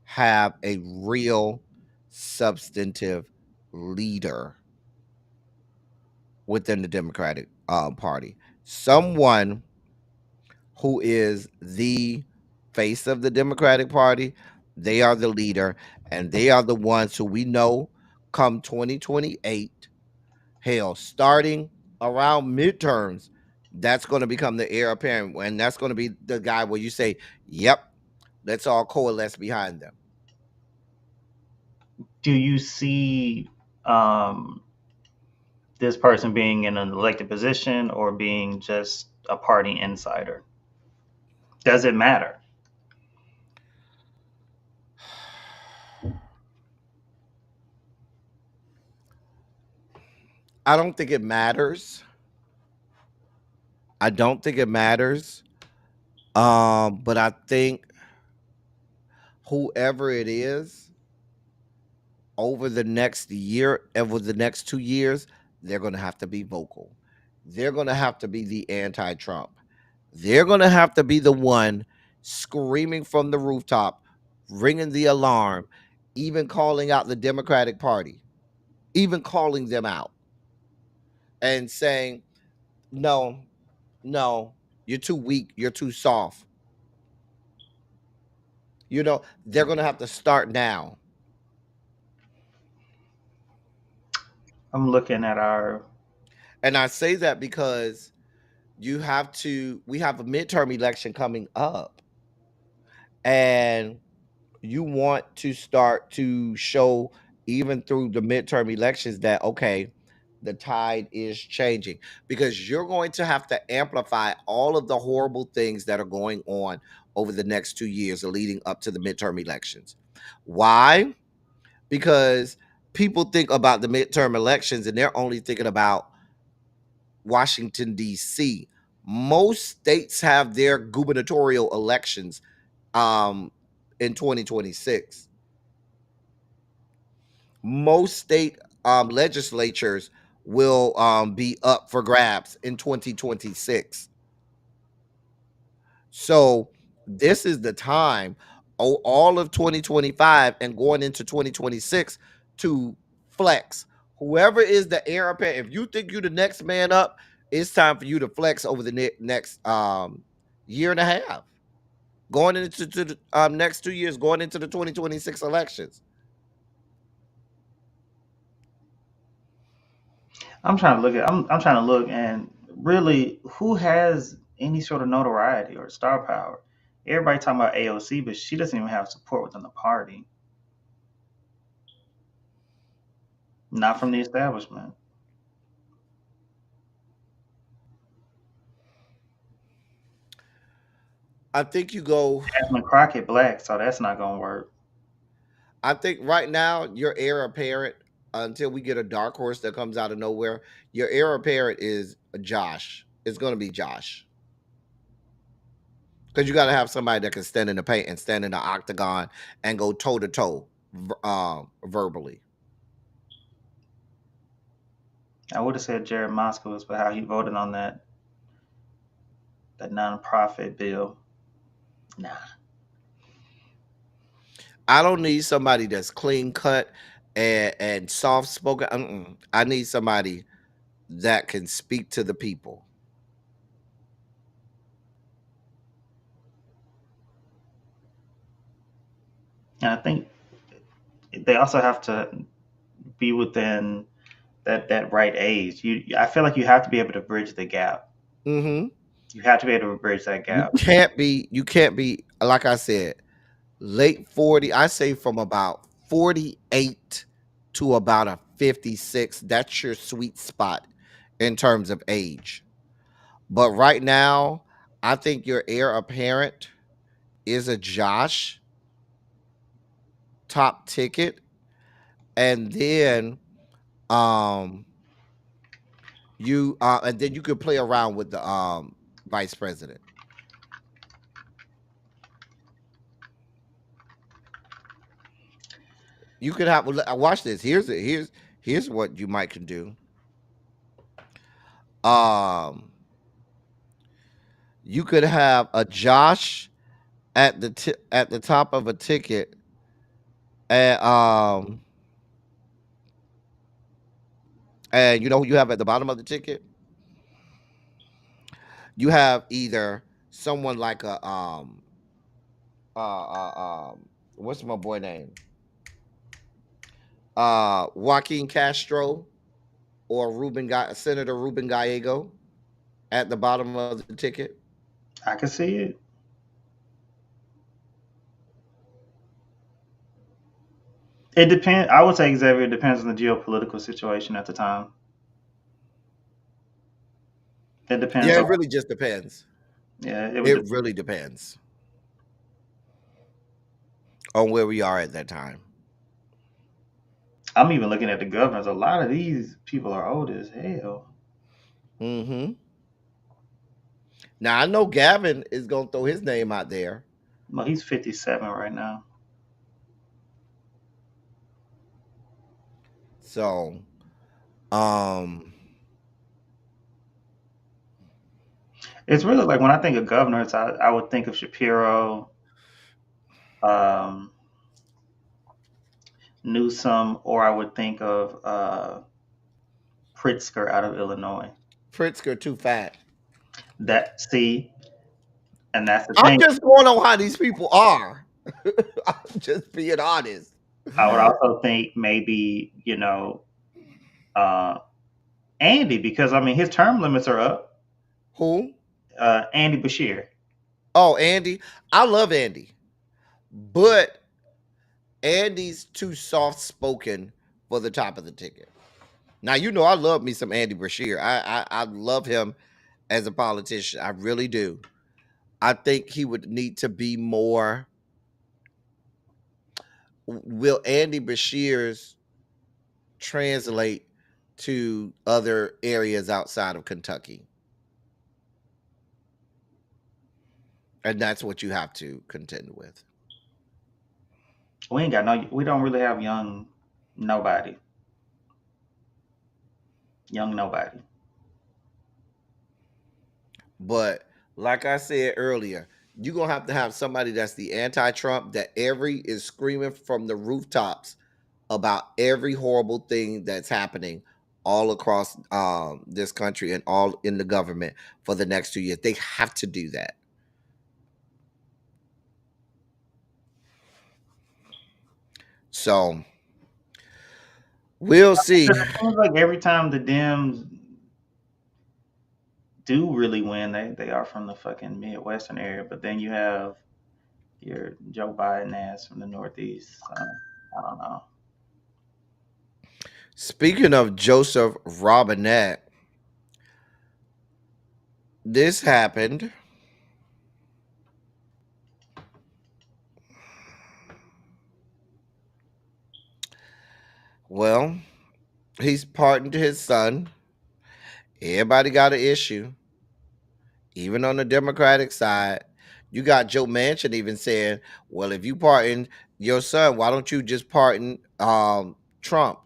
have a real substantive leader within the Democratic Party. Someone who is the face of the Democratic Party. They are the leader, and they are the ones who we know come 2028. Hell, starting around midterms, that's going to become the heir apparent, and that's going to be the guy where you say, "Yep, let's all coalesce behind them." Do you see um, this person being in an elected position or being just a party insider? Does it matter? I don't think it matters. I don't think it matters. But I think whoever it is over the next year, over the next 2 years, they're going to have to be vocal. They're going to have to be the anti-Trump. They're going to have to be the one screaming from the rooftop, ringing the alarm, even calling out the Democratic Party, even calling them out and saying, no, no, you're too weak, you're too soft. They're going to have to start now. I'm looking at our. And I say that because we have a midterm election coming up, and you want to start to show even through the midterm elections that okay, the tide is changing, because you're going to have to amplify all of the horrible things that are going on over the next 2 years leading up to the midterm elections. Why? Because people think about the midterm elections and they're only thinking about Washington, D.C. Most states have their gubernatorial elections um, in 2026. Most state legislatures will be up for grabs in 2026. So this is the time, all of 2025 and going into 2026, to flex. Whoever is the heir apparent, if you think you're the next man up, it's time for you to flex over the next year and a half, going into the next 2 years, going into the 2026 elections. I'm trying to look, and really, who has any sort of notoriety or star power? Everybody talking about AOC, but she doesn't even have support within the party. Not from the establishment. I think you go. Jasmine Crockett black, so that's not gonna work. I think right now your heir apparent, until we get a dark horse that comes out of nowhere, your heir apparent is Josh. It's going to be Josh, because you got to have somebody that can stand in the paint and stand in the octagon and go toe to toe verbally. I would have said Jared Moskowitz, but how he voted on that nonprofit bill. Nah. I don't need somebody that's clean cut and soft spoken. I need somebody that can speak to the people. And I think they also have to be within that right age. I feel like you have to be able to bridge the gap. Hmm. You have to be able to bridge that You gap. can't be. You can't be, like I said, late 40. I say from about 48 to about a 56. That's your sweet spot in terms of age. But right now, I think your heir apparent is a Josh top ticket. And then um you could play around with the vice president. You could have watch this. Here's what you might can do. Um you could have a Josh at the top of a ticket, and you know who you have at the bottom of the ticket? You have either someone like a what's my boy name? Joaquin Castro or Senator Ruben Gallego at the bottom of the ticket. I can see it. It depends. I would say, Xavier, it depends on the geopolitical situation at the time. It depends Yeah, on. it really just depends. Yeah, it would. It really depends on where we are at that time. I'm even looking at the governors. A lot of these people are old as hell. Hmm. Now I know Gavin is gonna throw his name out there. Well, he's 57 right now. So, um, It's really like when I think of governors, I would think of Shapiro, um, Newsom, or I would think of Pritzker out of Illinois. Pritzker too fat. That see, and that's the I'm thing. just going on how these people are. I'm just being honest. I would also think maybe uh, Andy, because I mean his term limits are up. Who? Andy Bashir. Oh, Andy. I love Andy, but Andy's too soft spoken for the top of the ticket. Now you know I love me some Andy Bashir. I love him as a politician. I really do. I think he would need to be more. Will Andy Bashir's translate to other areas outside of Kentucky? And that's what you have to contend with. We ain't got no. We don't really have nobody. Young nobody. But like I said earlier, you're gonna have somebody that's the anti-Trump that every is screaming from the rooftops about every horrible thing that's happening all across this country and all in the government for the next 2 years. They have to do that. So we'll see. It seems like every time the Dems do really win, they are from the fucking Midwestern area. But then you have your Joe Biden ass from the Northeast. So, I don't know. Speaking of Joseph Robinette, this happened. Well, he's pardoned his son. Everybody got an issue, even on the Democratic side. You got Joe Manchin even saying, "Well, if you pardon your son, why don't you just pardon Trump?"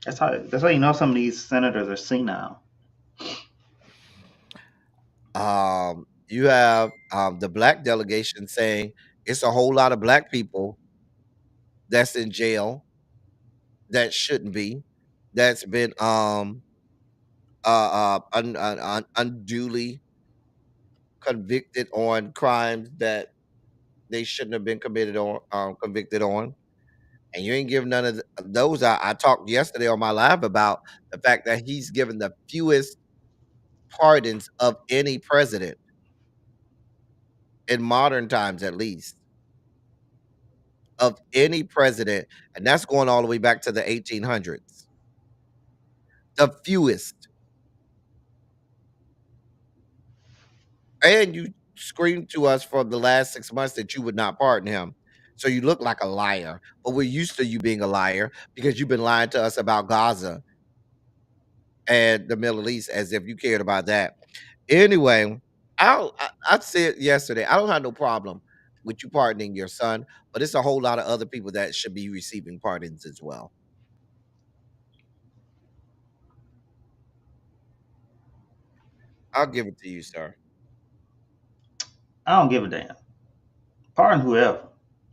That's how you know some of these senators are senile. You have the black delegation saying it's a whole lot of black people that's in jail that shouldn't be, that's been unduly convicted on crimes that they shouldn't have been committed on, convicted on, and you ain't giving none of those. I talked yesterday on my live about the fact that he's given the fewest pardons of any president in modern times, at least of any president, and that's going all the way back to the 1800s. The fewest, and you screamed to us for the last 6 months that you would not pardon him. So you look like a liar, but we're used to you being a liar because you've been lying to us about Gaza and the Middle East as if you cared about that. Anyway, I said yesterday, I don't have no problem with you pardoning your son, but it's a whole lot of other people that should be receiving pardons as well. I'll give it to you, sir. I don't give a damn. Pardon whoever.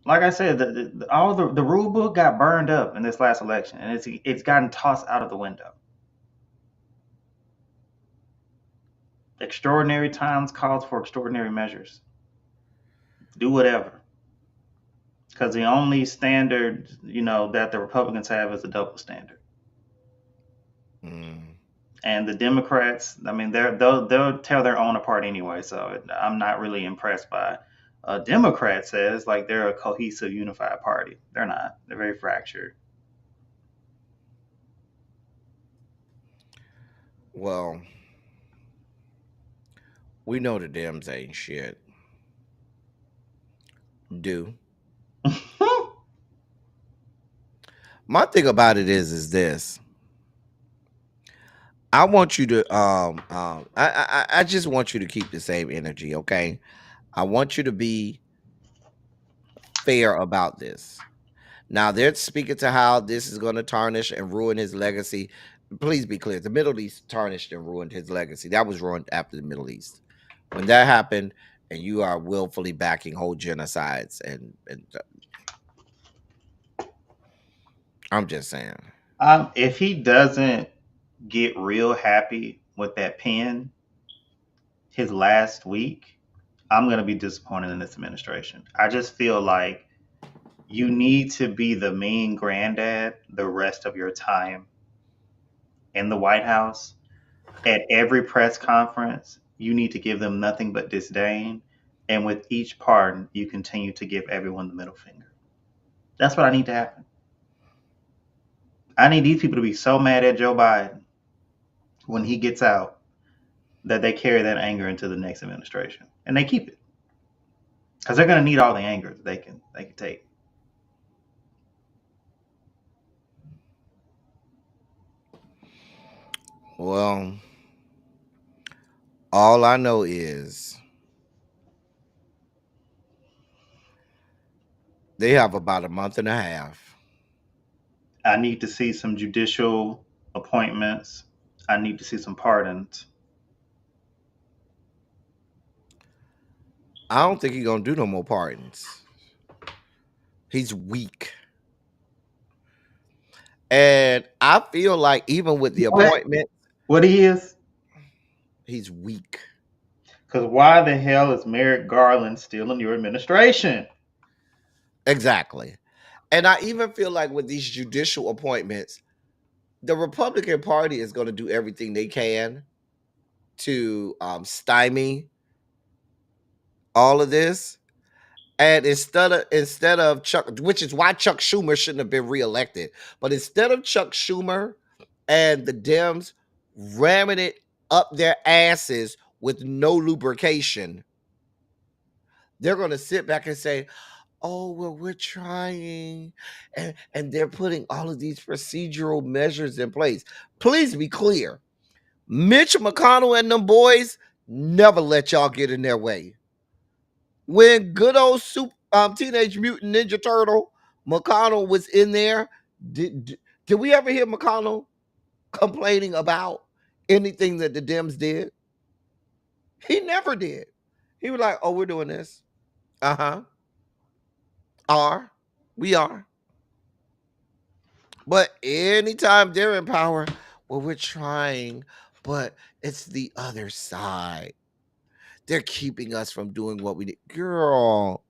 Like I said, all the rule book got burned up in this last election, and it's gotten tossed out of the window. Extraordinary times calls for extraordinary measures. Do whatever. Because the only standard, that the Republicans have is a double standard. Mm. And the Democrats, I mean, they'll tear their own apart anyway. So I'm not really impressed by Democrats as like they're a cohesive, unified party. They're not. They're very fractured. Well, we know the Dems ain't shit. Do my thing about it is this. I want you to I just want you to keep the same energy, okay? I want you to be fair about this. Now they're speaking to how this is going to tarnish and ruin his legacy. Please be clear: the Middle East tarnished and ruined his legacy. That was ruined after the Middle East. When that happened, and you are willfully backing whole genocides, and I'm just saying. If he doesn't get real happy with that pen his last week, I'm going to be disappointed in this administration. I just feel like you need to be the mean granddad the rest of your time in the White House. At every press conference, you need to give them nothing but disdain. And with each pardon, you continue to give everyone the middle finger. That's what I need to happen. I need these people to be so mad at Joe Biden when he gets out that they carry that anger into the next administration. And they keep it. Because they're going to need all the anger that they can take. Well, all I know is they have about a month and a half. I need to see some judicial appointments. I need to see some pardons. I don't think he's gonna do no more pardons. He's weak. And I feel like even with the What? appointment, What he is? he's weak. Because why the hell is Merrick Garland still in your administration? Exactly. And I even feel like with these judicial appointments, the Republican Party is going to do everything they can to stymie all of this. And instead of Chuck, which is why Chuck Schumer shouldn't have been reelected, but instead of Chuck Schumer and the Dems ramming it up their asses with no lubrication, they're going to sit back and say, "Oh, well, we're trying," and they're putting all of these procedural measures in place. Please be clear: Mitch McConnell and them boys never let y'all get in their way. When good old Teenage Mutant Ninja Turtle McConnell was in there, did we ever hear McConnell complaining about anything that the Dems did? He never did. He was like, "Oh, we're doing this. Uh huh. Are we are." But anytime they're in power, well, we're trying, but it's the other side. They're keeping us from doing what we need. Girl,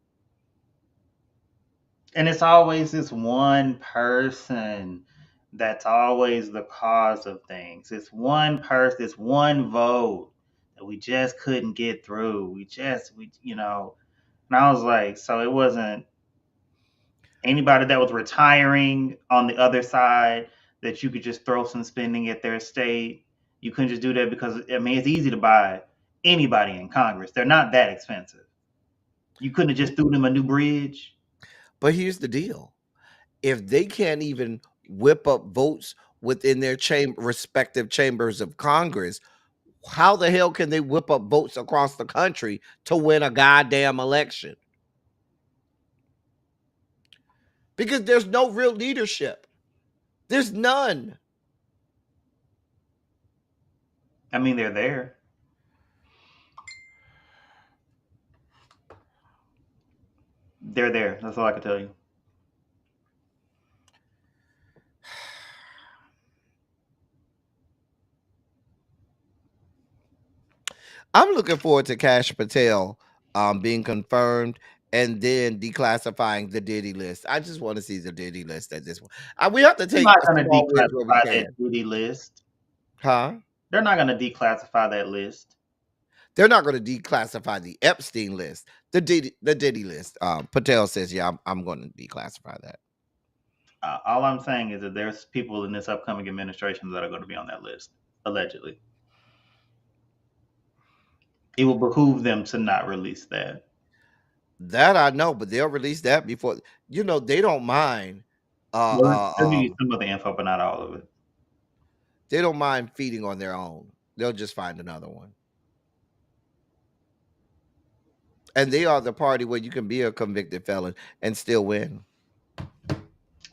And it's always this one person that's always the cause of things. It's one person, it's one vote that we just couldn't get through. And I was like, so it wasn't anybody that was retiring on the other side that you could just throw some spending at their estate. You couldn't just do that because, I mean, it's easy to buy anybody in Congress. They're not that expensive. You couldn't have just threw them a new bridge. but here's the deal. If they can't even whip up votes within their respective chambers of Congress, how the hell can they whip up votes across the country to win a goddamn election? Because there's no real leadership. There's none. I mean, they're there. They're there. That's all I can tell you. I'm looking forward to Cash Patel being confirmed and then declassifying the Diddy list. I just want to see the Diddy list at this point. We have to They're take not going to small wins where we declassify that can. Diddy list. Huh? They're not going to declassify that list. They're not going to declassify the Epstein list, the Diddy list. Patel says, yeah, I'm going to declassify that. All I'm saying is that there's people in this upcoming administration that are going to be on that list, allegedly. It will behoove them to not release that. That I know, but they'll release that before. They don't mind. Well, they'll give you some of the info, but not all of it. They don't mind feeding on their own. They'll just find another one. And they are the party where you can be a convicted felon and still win.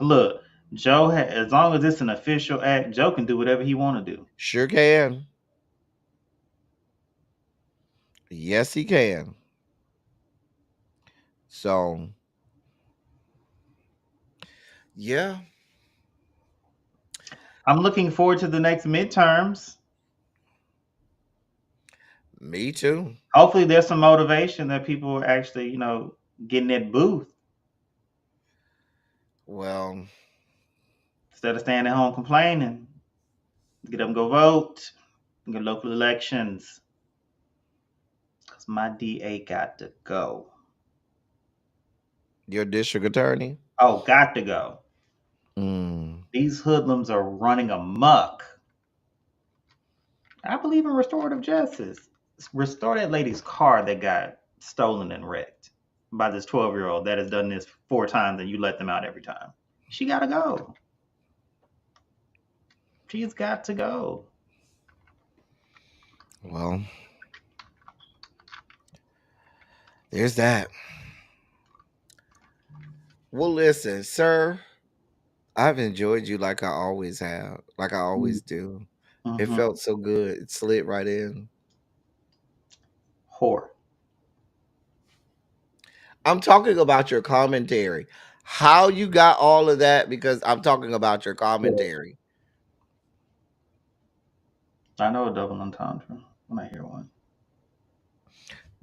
Look, Joe, as long as it's an official act, Joe can do whatever he want to do. Sure can. Yes, he can. So, yeah. I'm looking forward to the next midterms. Me too. Hopefully, there's some motivation that people are actually, get in that booth Well, instead of staying at home complaining. Get up and go vote. Get local elections. Because my DA got to go. your district attorney? Oh, got to go. Mm. These hoodlums are running amok. I believe in restorative justice. Restore that lady's car that got stolen and wrecked by this 12-year-old that has done this 4 times and you let them out every time. She got to go. She's got to go. Well, there's that. Well, listen, sir, I've enjoyed you like I always have, like I always do. It felt so good. It slid right in. Whore. I'm talking about your commentary. How you got all of that? Because I'm talking about your commentary. I know a double entendre when I hear one.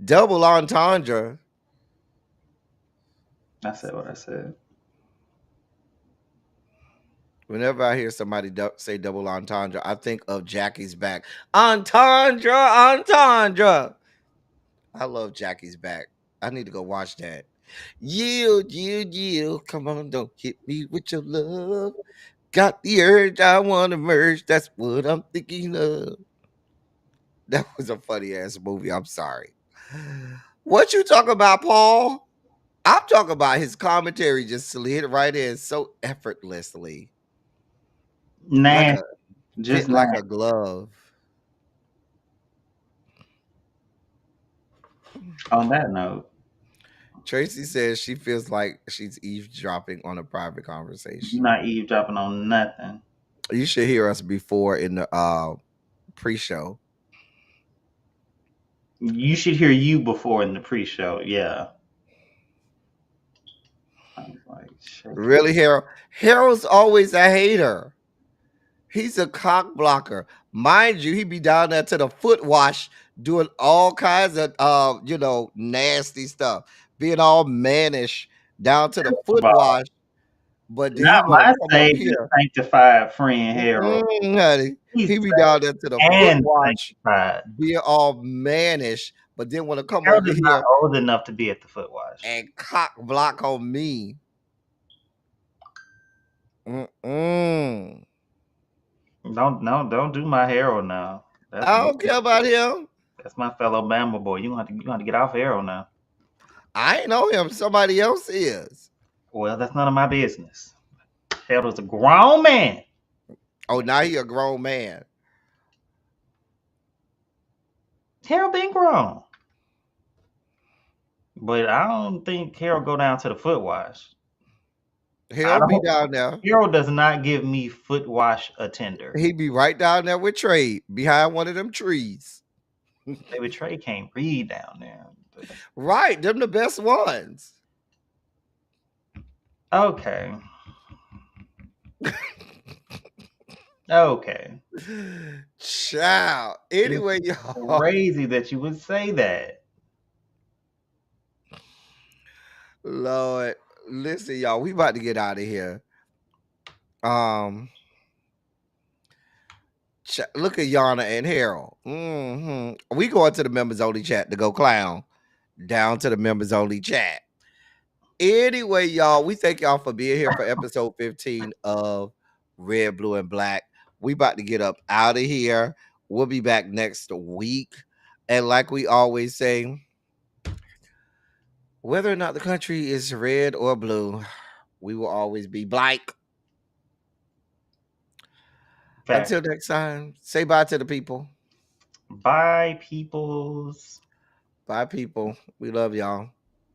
Double entendre. I said what I said. Whenever I hear somebody say double entendre, I think of Jackie's Back. Entendre, entendre. I love Jackie's Back. I need to go watch that. Yield, yield, yield. Come on, don't hit me with your love. Got the urge, I want to merge. That's what I'm thinking of. That was a funny ass movie. I'm sorry. What you talking about, Paul? I'm talking about his commentary just slid right in so effortlessly. Nah, Fit like a glove. On that note, Tracy says she feels like she's eavesdropping on a private you're conversation. not eavesdropping on nothing. You should hear us before in the pre-show. You should hear you before in the pre-show. Yeah. Like, really, Harold? Harold's always a hater. He's a cock blocker. Mind you, he be down there to the foot wash doing all kinds of nasty stuff. Being all mannish down to the foot wash. But then he not want to my come up saved and here. sanctified friend Harold. Honey, he be down there to the foot wash, sanctified. being all mannish, but then want to come Harold over is here not old enough to be at the foot wash. and cock block on me. Mm-mm. Don't do my Harold now. I don't care about him. That's my fellow Bama boy. You gonna have to get off Harold now. I ain't know him. Somebody else is. Well, that's none of my business. Harold's a grown man. Oh, now he a grown man. Harold been grown. But I don't think Harold go down to the foot wash. He'll be down there. Harold does not give me foot wash attender. He be right down there with Trey behind one of them trees. Maybe Trey can't read down there. Right, them the best ones. Okay. Okay. Child. Anyway, y'all. Crazy that you would say that. Lord, listen, y'all, we about to get out of here. Um, look at Yana and Harold. We going to the members only chat to go clown. Down to the members only chat. Anyway, y'all, we thank y'all for being here for episode 15 of Red, Blue, and Black. We about to get up out of here. We'll be back next week. And like we always say, whether or not the country is red or blue, we will always be black. Until Fact. next time, say bye to the people. Bye, peoples. Bye, people. We love y'all.